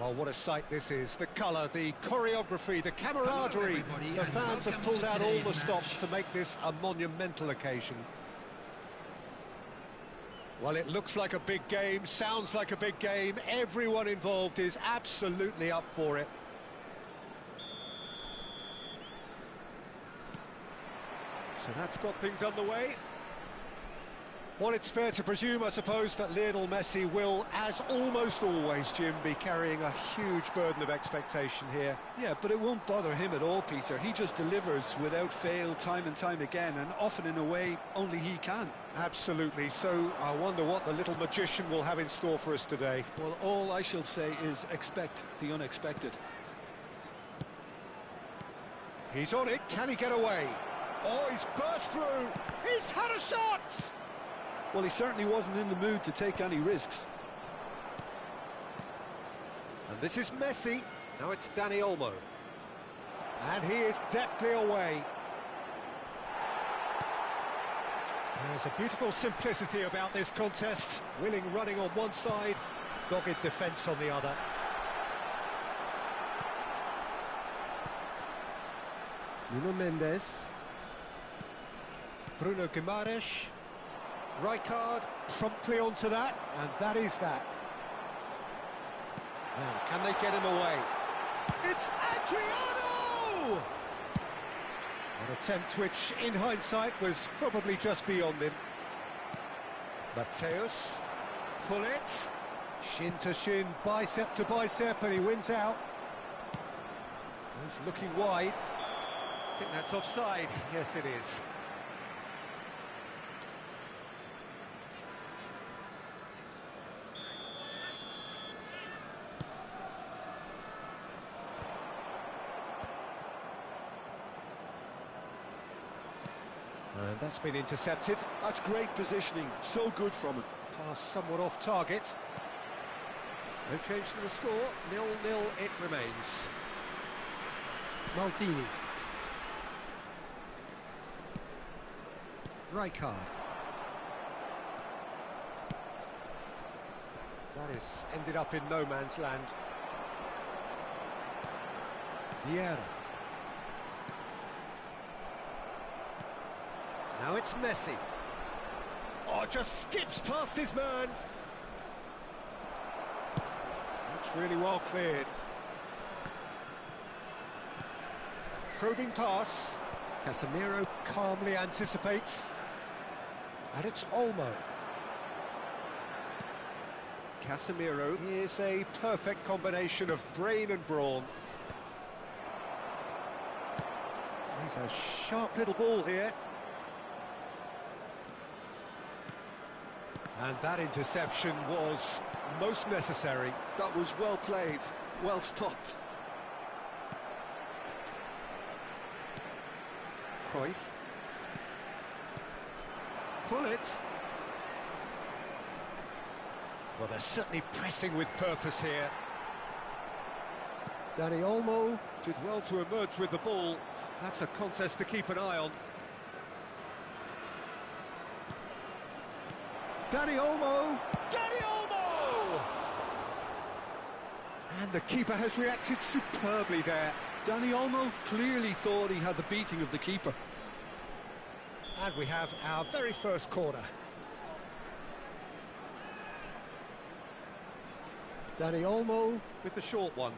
Oh, what a sight this is. The colour, the choreography, the camaraderie. The fans have pulled out all the stops to make this a monumental occasion. Well, it looks like a big game, sounds like a big game. Everyone involved is absolutely up for it. So that's got things underway. Well, it's fair to presume, I suppose, that Lionel Messi will, as almost always, Jim, be carrying a huge burden of expectation here. Yeah, but it won't bother him at all, Peter. He just delivers without fail time and time again, and often in a way only he can. Absolutely. So I wonder what the little magician will have in store for us today. Well, all I shall say is expect the unexpected. He's on it. Can he get away? Oh, he's burst through. He's had a shot! Well, he certainly wasn't in the mood to take any risks. And this is Messi. Now it's Dani Olmo. And he is deftly away. There's a beautiful simplicity about this contest. Willing running on one side, dogged defence on the other. Nuno Mendes. Bruno Guimaraes. Rijkaard promptly onto that, and that is that. Now, can they get him away? It's Adriano! An attempt which, in hindsight, was probably just beyond him. Mateus, Hullet, shin to shin, bicep to bicep, and he wins out. He's looking wide. I think that's offside. Yes, it is. And that's been intercepted. That's great positioning, so good from him. Pass somewhat off target. No change to the score, 0-0 it remains. Maldini. Rijkaard. That has ended up in no man's land. Vieira. Now it's Messi. Oh, just skips past his man. That's really well cleared. Probing pass. Casemiro calmly anticipates. And it's Olmo. Casemiro is a perfect combination of brain and brawn. He's a sharp little ball here. And that interception was most necessary. That was well played, well stopped. Cruyff. Hullet. Well, they're certainly pressing with purpose here. Dani Olmo did well to emerge with the ball. That's a contest to keep an eye on. Dani Olmo! Dani Olmo! And the keeper has reacted superbly there. Dani Olmo clearly thought he had the beating of the keeper. And we have our very first corner. Dani Olmo with the short one.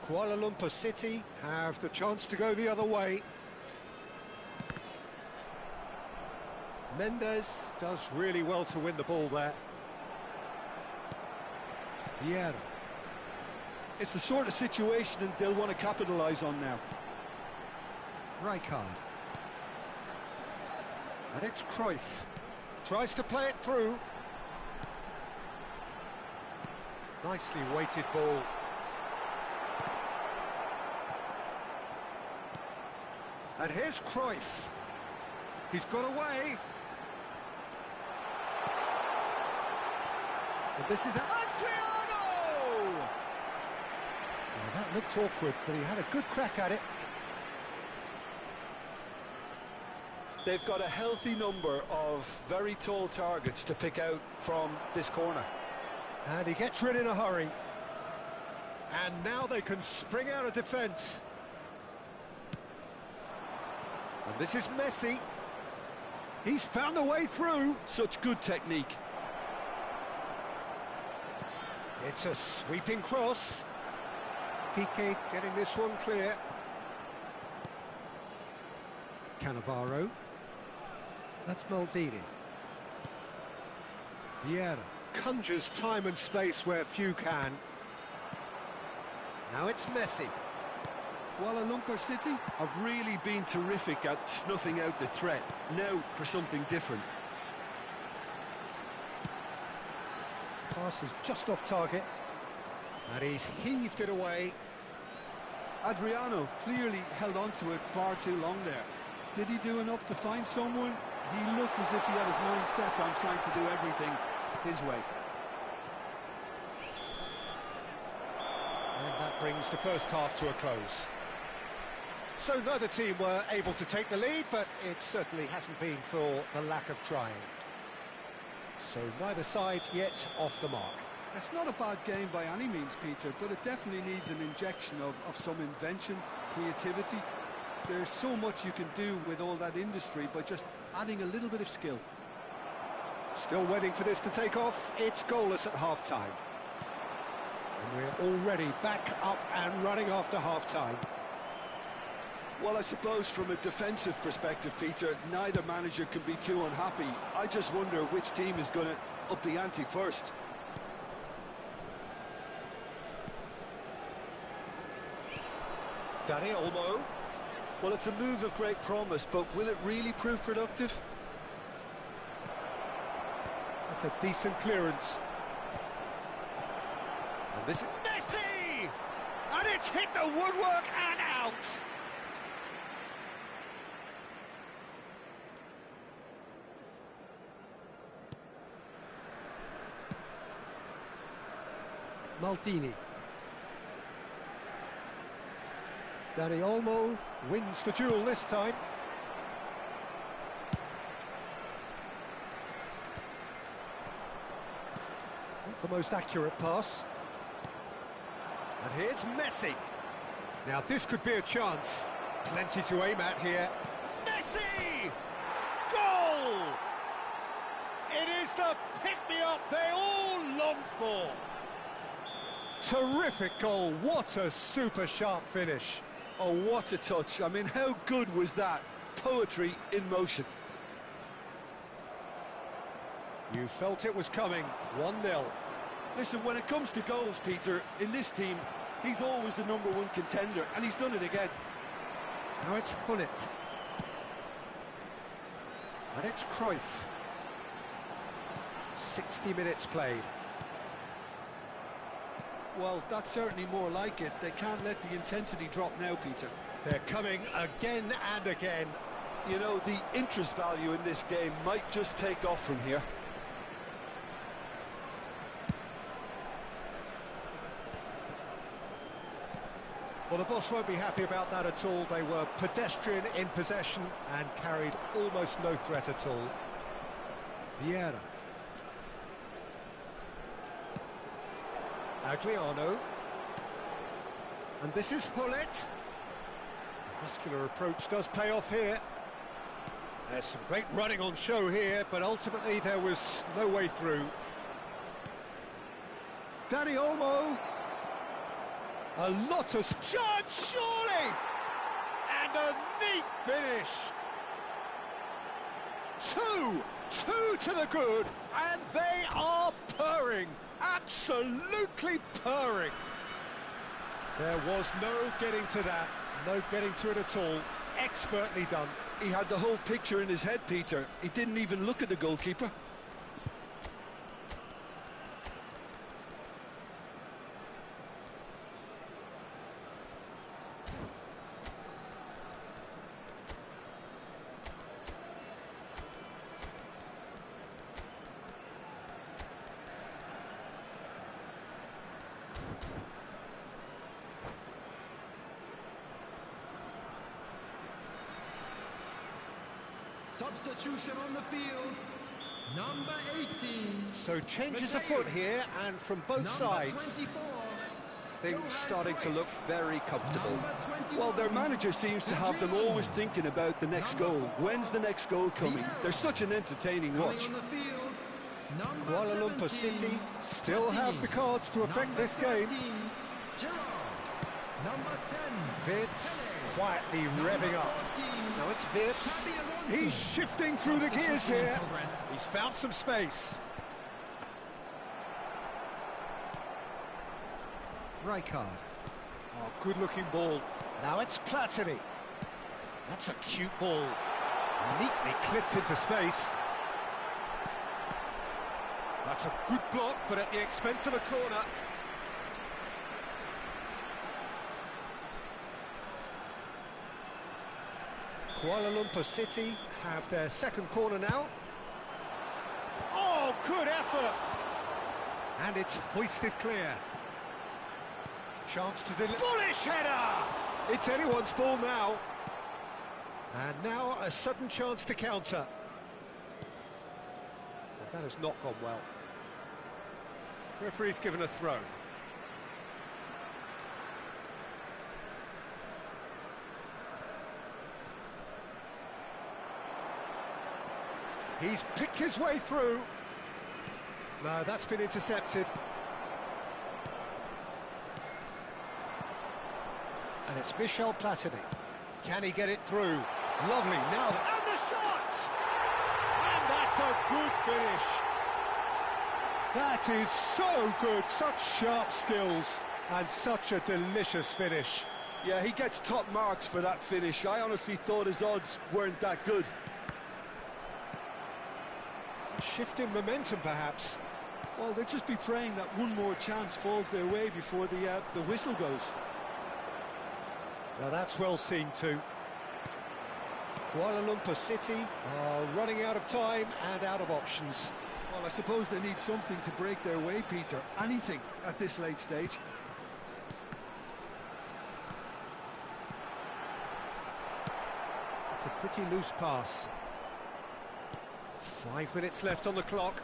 Kuala Lumpur City have the chance to go the other way. Mendes does really well to win the ball there. Vieira. It's the sort of situation that they'll want to capitalise on now. Rijkaard. And it's Cruyff. Tries to play it through. Nicely weighted ball. And here's Cruyff. He's got away. And this is Adriano! Oh, that looked awkward, but he had a good crack at it. They've got a healthy number of very tall targets to pick out from this corner. And he gets rid in a hurry. And now they can spring out of defence. And this is Messi. He's found a way through. Such good technique. It's a sweeping cross. Piqué getting this one clear. Cannavaro. That's Maldini. Vieira conjures time and space where few can. Now it's Messi. Kuala Lumpur City have really been terrific at snuffing out the threat. Now for something different. Pass is just off target. And he's heaved it away. Adriano clearly held on to it far too long there. Did he do enough to find someone? He looked as if he had his mind set on trying to do everything his way. And that brings the first half to a close. So neither team were able to take the lead, but it certainly hasn't been for the lack of trying. So neither side yet off the mark. It's not a bad game by any means, Peter, but it definitely needs an injection of some invention, creativity. There's so much you can do with all that industry by just adding a little bit of skill. Still waiting for this to take off. It's goalless at half-time. And we're already back up and running after half-time. Well, I suppose from a defensive perspective, Peter, neither manager can be too unhappy. I just wonder which team is going to up the ante first. Dani Olmo. Well, it's a move of great promise, but will it really prove productive? That's a decent clearance. And this is Messi! And it's hit the woodwork and out! Maldini. Dani Olmo wins the duel this time. Not the most accurate pass. And here's Messi. Now this could be a chance. Plenty to aim at here. Messi! Goal! It is the pick-me-up they all longed for. Terrific goal. What a super sharp finish. Oh, what a touch. I mean, how good was that? Poetry in motion. You felt it was coming. 1-0. Listen, when it comes to goals, Peter, in this team, he's always the #1 contender, and he's done it again. Now it's Hullet. And it's Cruyff. 60 minutes played. Well, that's certainly more like it. They can't let the intensity drop now, Peter. They're coming again and again. You know, the interest value in this game might just take off from here. Well, the boss won't be happy about that at all. They were pedestrian in possession and carried almost no threat at all. Vieira. Adriano. And this is Hullet. The muscular approach does pay off here. There's some great running on show here, but ultimately there was no way through. Dani Olmo. A lot of chance, surely! And a neat finish. Two to the good, and they are purring. Absolutely purring. There was no getting to that, no getting to it at all. Expertly done. He had the whole picture in his head, Peter. He didn't even look at the goalkeeper. Substitution on the field. Number 18. So changes afoot here, and from both sides. 24. Things starting to look very comfortable. Number 21. Well, their manager seems to have them always thinking about the next goal. When's the next goal coming? They're such an entertaining Coming watch. on the field, number Kuala Lumpur 17, City still have the cards to affect number this game. 13, Gerard. Number 10. Vitz quietly revving up. 14, Now it's Vitz. Fabian He's shifting through the gears Substitution in here. progress. He's found some space. Rijkaard. Oh, good-looking ball. Now it's Platini. That's a cute ball. Neatly clipped into space. That's a good block, but at the expense of a corner. Kuala Lumpur City have their second corner now. Oh, good effort! And it's hoisted clear. Chance to deliver. Bullish header! It's anyone's ball now. And now a sudden chance to counter. Well, that has not gone well. Referee's given a throw. He's picked his way through. No, that's been intercepted. And it's Michel Platini. Can he get it through? Lovely, now, and the shot! And that's a good finish. That is so good, such sharp skills, and such a delicious finish. Yeah, he gets top marks for that finish. I honestly thought his odds weren't that good. A shift in momentum, perhaps. Well, they'll just be praying that one more chance falls their way before the whistle goes. Now that's well seen too. Kuala Lumpur City are running out of time and out of options. Well, I suppose they need something to break their way, Peter. Anything at this late stage. It's a pretty loose pass. 5 minutes left on the clock.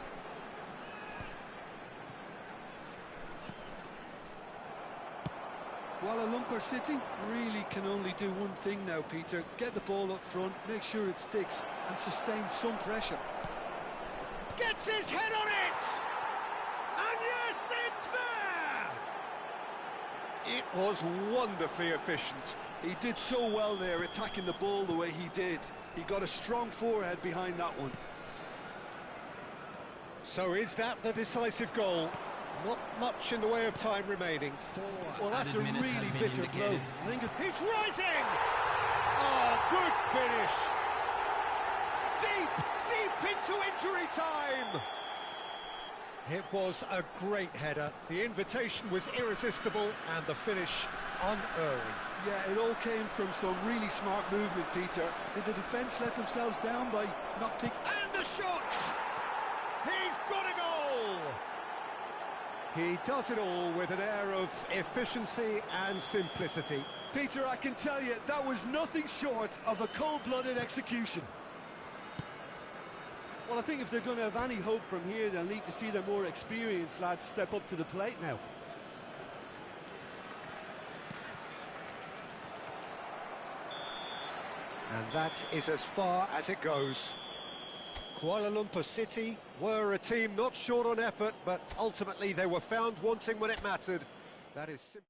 Kuala Lumpur City really can only do one thing now, Peter. Get the ball up front, make sure it sticks, and sustain some pressure. Gets his head on it! And yes, it's there! It was wonderfully efficient. He did so well there, attacking the ball the way he did. He got a strong forehead behind that one. So is that the decisive goal? Not much in the way of time remaining. Well, that's a really bitter blow. I think it's... He's rising! Oh, good finish! Deep into injury time! It was a great header. The invitation was irresistible and the finish unerring. Yeah, it all came from some really smart movement, Peter. Did the defence let themselves down by not picking... And the shot! He's got a goal! He does it all with an air of efficiency and simplicity. Peter, I can tell you, that was nothing short of a cold-blooded execution. Well, I think if they're going to have any hope from here, they'll need to see their more experienced lads step up to the plate now. And that is as far as it goes. Kuala Lumpur City were a team not short on effort, but ultimately they were found wanting when it mattered. That is simple.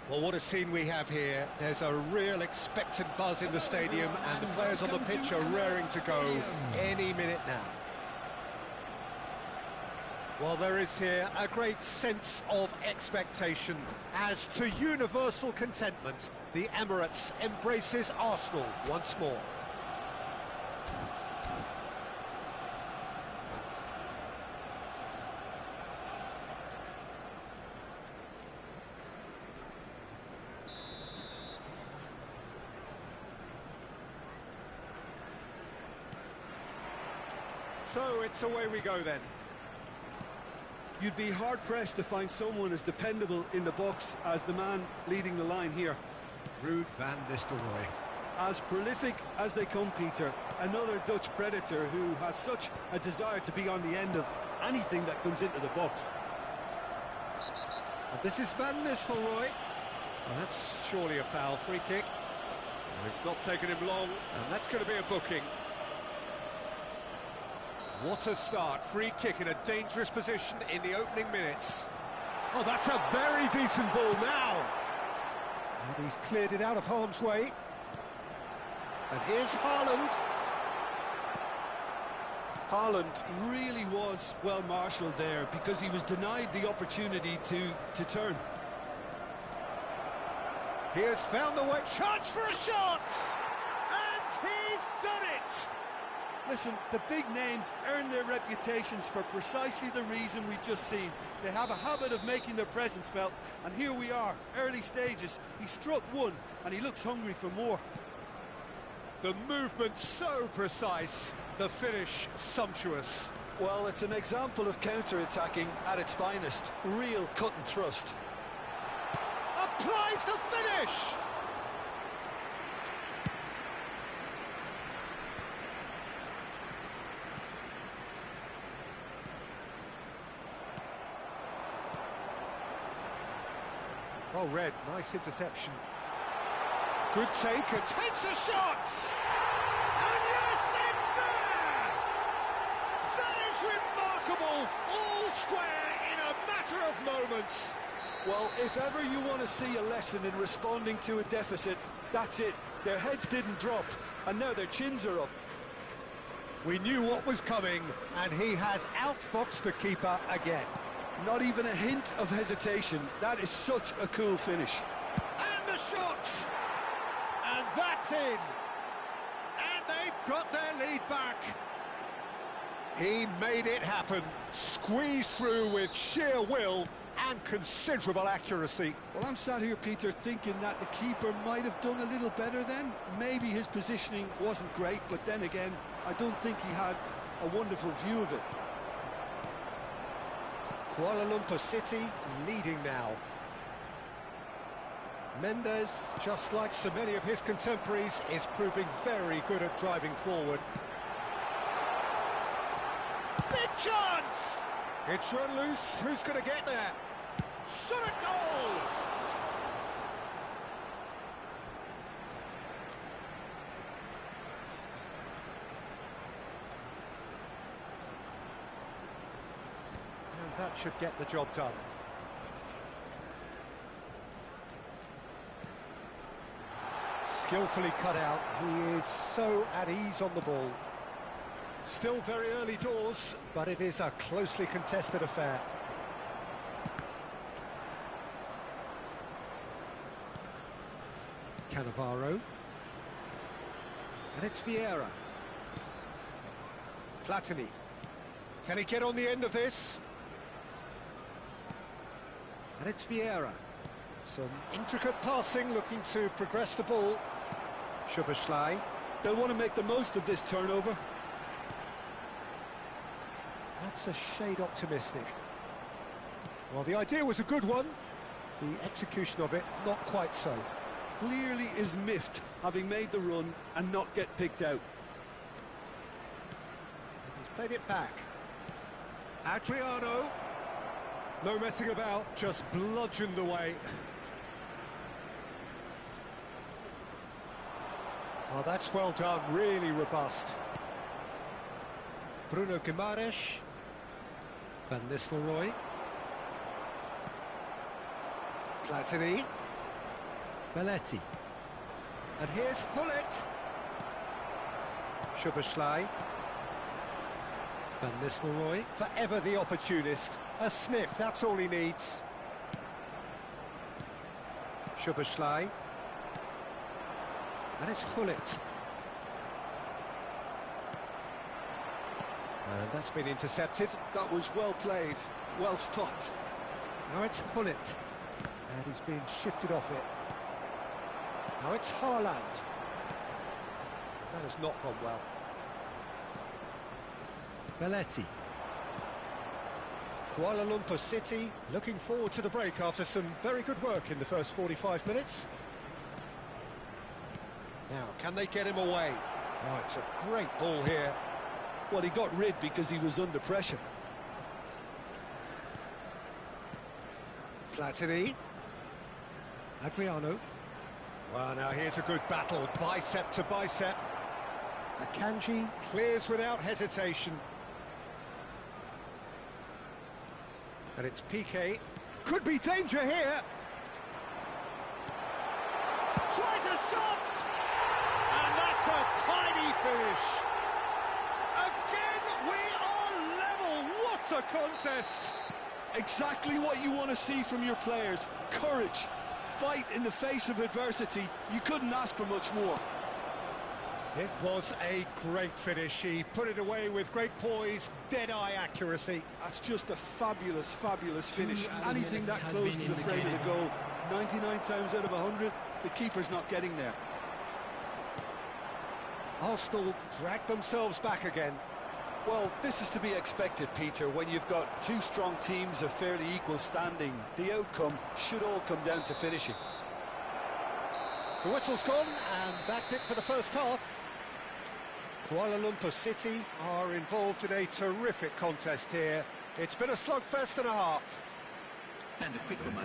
Well, what a scene we have here. There's a real expectant buzz in the stadium, and the players on the pitch are raring to go any minute now. Well, there is here a great sense of expectation. As to universal contentment, the Emirates embraces Arsenal once more. So it's away we go then. You'd be hard-pressed to find someone as dependable in the box as the man leading the line here. Ruud van Nistelrooy. As prolific as they come, Peter, another Dutch predator who has such a desire to be on the end of anything that comes into the box. And this is Van Nistelrooy. Well, that's surely a foul. Free kick. Well, it's not taken him long, and that's going to be a booking. What a start. Free kick in a dangerous position in the opening minutes. Oh, that's a very decent ball now. And he's cleared it out of harm's way. And here's Haaland. Haaland really was well marshalled there because he was denied the opportunity to turn. He has found the way. Chance for a shot! And he's done it! Listen, the big names earn their reputations for precisely the reason we've just seen. They have a habit of making their presence felt, and here we are, early stages. He struck one, and he looks hungry for more. The movement so precise, the finish sumptuous. Well, it's an example of counter-attacking at its finest. Real cut and thrust. Applies the finish! Oh, Red, nice interception. Good take, and takes a shot! And yes, it's there! That is remarkable! All square in a matter of moments. Well, if ever you want to see a lesson in responding to a deficit, that's it. Their heads didn't drop, and now their chins are up. We knew what was coming, and he has outfoxed the keeper again. Not even a hint of hesitation. That is such a cool finish. And the shot! And that's in! And they've got their lead back. He made it happen. Squeezed through with sheer will and considerable accuracy. Well, I'm sat here, Peter, thinking that the keeper might have done a little better then. Maybe his positioning wasn't great, but then again, I don't think he had a wonderful view of it. Kuala Lumpur City leading now. Mendes, Just like so many of his contemporaries, is proving very good at driving forward. Big chance! It's run loose. Who's going to get there? Shot a goal! and that should get the job done. Skillfully cut out. He is so at ease on the ball. Still very early doors, but it is a closely contested affair. Cannavaro. And it's Vieira. Platini. Can he get on the end of this? And it's Vieira. Some intricate passing, looking to progress the ball. Szoboszlai. They'll want to make the most of this turnover. That's a shade optimistic. Well, the idea was a good one. The execution of it, not quite so. Clearly is miffed, having made the run and not get picked out. And he's played it back. Adriano. No messing about, just bludgeoned away. Oh, that's well done, really robust. Bruno Guimaraes. Van Nistelrooy. Platini. Belletti. And here's Hullet. Szoboszlai. Van Nistelrooy, forever the opportunist. A sniff, that's all he needs. Szoboszlai. And it's Hullet. And that's been intercepted. That was well played, well stopped. Now it's Hullet. And he's being shifted off it. Now it's Haaland. That has not gone well. Belletti. Kuala Lumpur City looking forward to the break after some very good work in the first 45 minutes. Now, can they get him away? Oh, it's a great ball here. Well, he got rid because he was under pressure. Platini. Adriano. Well, now here's a good battle, bicep to bicep. Akanji clears without hesitation. And it's Piqué. Could be danger here. Tries a shot! And that's a tiny finish. Again, we are level. What a contest! Exactly what you want to see from your players. Courage, fight in the face of adversity. You couldn't ask for much more. It was a great finish. He put it away with great poise, dead-eye accuracy. That's just a fabulous, fabulous finish. Anything that close to the frame of the goal, 99 times out of 100, the keeper's not getting there. Arsenal dragged themselves back again. Well, this is to be expected, Peter. When you've got two strong teams of fairly equal standing, the outcome should all come down to finishing. The whistle's gone, and that's it for the first half. Kuala Lumpur City are involved in a terrific contest here. It's been a slugfest and a half.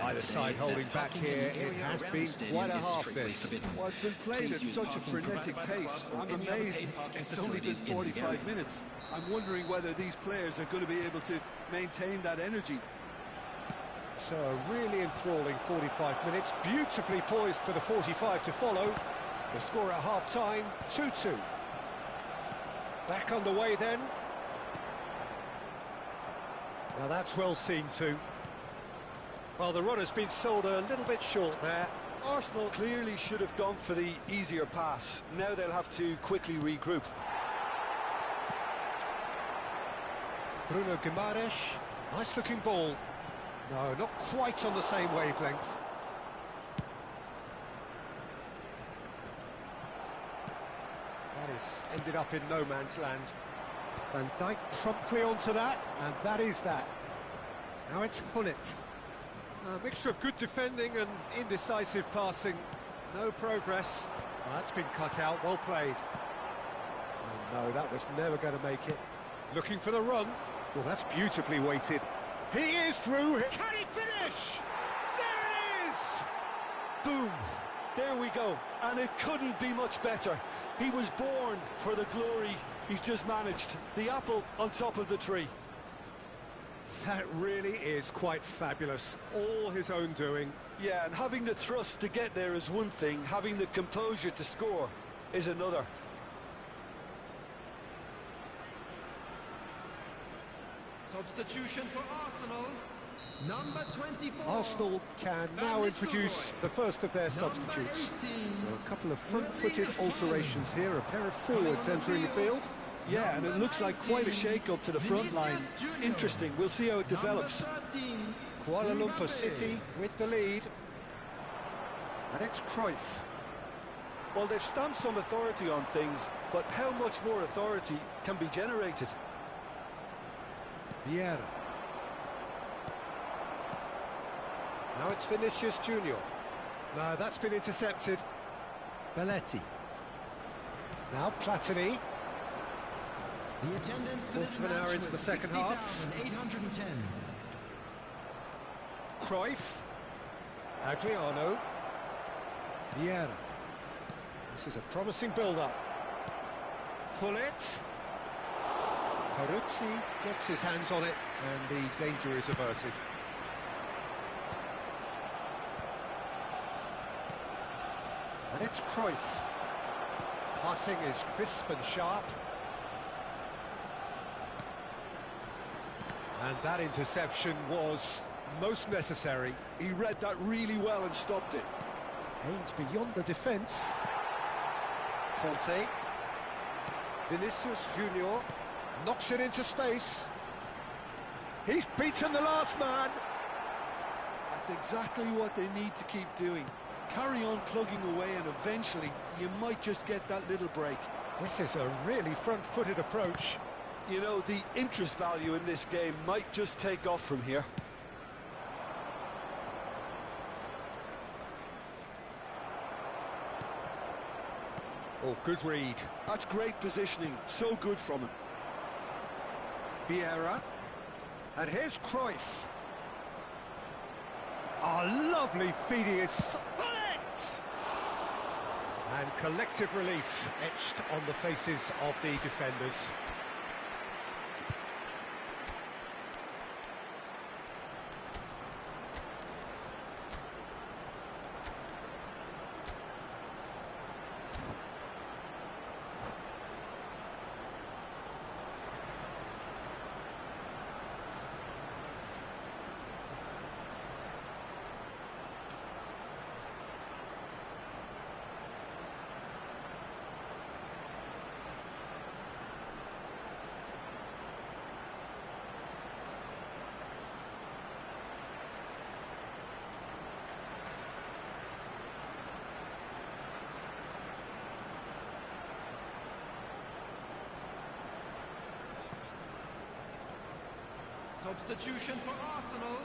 Either side holding back here, it has been quite a half this. Well, it's been played at such a frenetic pace. I'm amazed it's only been 45 minutes. I'm wondering whether these players are going to be able to maintain that energy. So a really enthralling 45 minutes, beautifully poised for the 45 to follow. The score at half-time, 2-2. Back underway then. Now that's well seen too. Well, the run has been sold a little bit short there. Arsenal clearly should have gone for the easier pass. Now they'll have to quickly regroup. Bruno Guimaraes, nice looking ball. No, not quite on the same wavelength. That is ended up in no man's land. Van Dijk promptly onto that, and that is that. Now it's Hullet. A mixture of good defending and indecisive passing. No progress. Well, that's been cut out, well played. Oh no, that was never going to make it. Looking for the run. Well, that's beautifully weighted. He is through. Can he finish? There it is! Boom! There we go. And it couldn't be much better. He was born for the glory he's just managed. The apple on top of the tree. That really is quite fabulous. All his own doing. Yeah, and having the thrust to get there is one thing. Having the composure to score is another. Substitution for Arsenal. Number 24. Arsenal can now introduce the first of their substitutes. So a couple of front-footed alterations here, a pair of forwards entering the field. Yeah, and it looks like quite a shake-up to the front line. Interesting, we'll see how it develops. Kuala Lumpur City with the lead. And it's Cruyff. Well, they've stamped some authority on things, but how much more authority can be generated? Vieira. Now it's Vinicius Junior. No, that's been intercepted. Belletti. Now Platini. The attendance for this Quarter of an hour into the second half. 810. Cruyff. Adriano. Vieira. This is a promising build-up. Hullet. Peruzzi gets his hands on it, and the danger is averted. It's Cruyff. Passing is crisp and sharp. And that interception was most necessary. He read that really well and stopped it. Aimed beyond the defence. Conte. Vinicius Junior. Knocks it into space. He's beaten the last man. That's exactly what they need to keep doing. Carry on plugging away and eventually you might just get that little break. This is a really front-footed approach. You know, the interest value in this game might just take off from here. Oh, good read. That's great positioning, so good from him. Vieira. And here's Cruyff. Oh, lovely feed, he is it! And collective relief etched on the faces of the defenders. Substitution for Arsenal,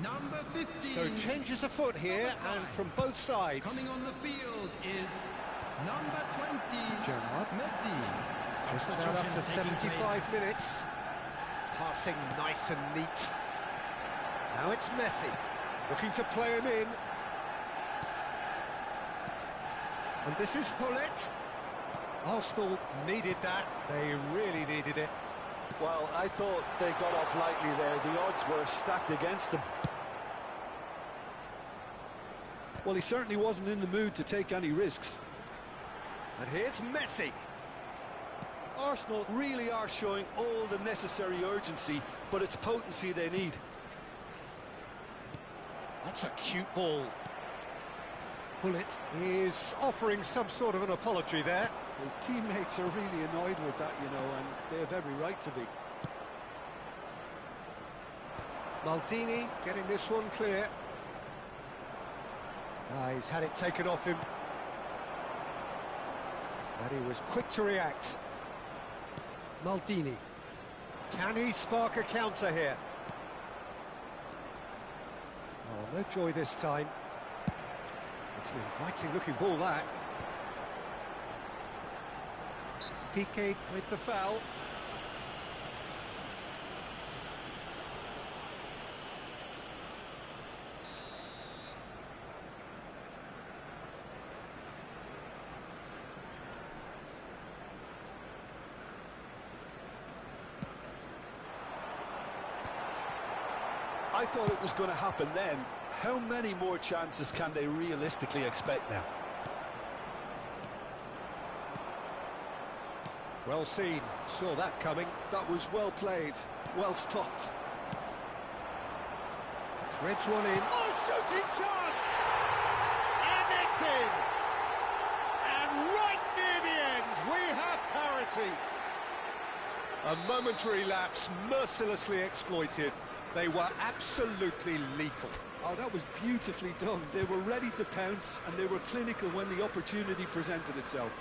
number 15. So changes afoot here, and from both sides. Coming on the field is number 20, Gerrard. Messi. Just about up to 75 minutes. Passing nice and neat. Now it's Messi, looking to play him in. And this is Hullet. Arsenal needed that, they really needed it. Well, I thought they got off lightly there. The odds were stacked against them. Well, he certainly wasn't in the mood to take any risks. And here's Messi. Arsenal really are showing all the necessary urgency, but it's potency they need. That's a cute ball. Hullet is offering some sort of an apology there. His teammates are really annoyed with that, you know, and they have every right to be. Maldini getting this one clear. He's had it taken off him. And he was quick to react. Maldini. Can he spark a counter here? Oh, no joy this time. It's an inviting looking ball, that. Piqué with the foul. I thought it was going to happen then. How many more chances can they realistically expect now? Well seen, saw that coming. That was well played, well stopped. Threads one in. Oh, shooting chance! And it's in! And right near the end, we have parity. A momentary lapse, mercilessly exploited. They were absolutely lethal. Oh, that was beautifully done. They were ready to pounce, and they were clinical when the opportunity presented itself.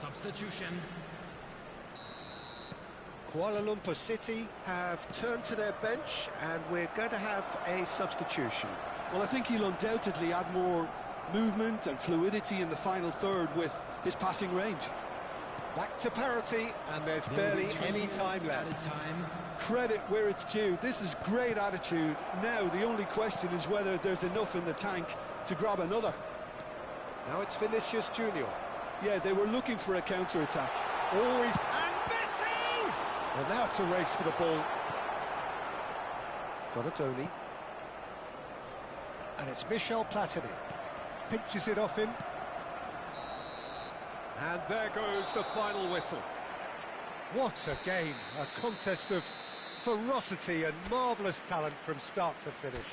Substitution. Kuala Lumpur City have turned to their bench, and we're going to have a substitution. Well, I think he'll undoubtedly add more movement and fluidity in the final third with his passing range. Back to parity, and there's barely any time left. Credit where it's due. This is great attitude. Now, the only question is whether there's enough in the tank to grab another. Now it's Vinicius Junior. Yeah, they were looking for a counter-attack. Always, and Messi! Well, now it's a race for the ball. Got a Tony. And it's Michel Platini. Pinches it off him. And there goes the final whistle. What a game, a contest of ferocity and marvellous talent from start to finish.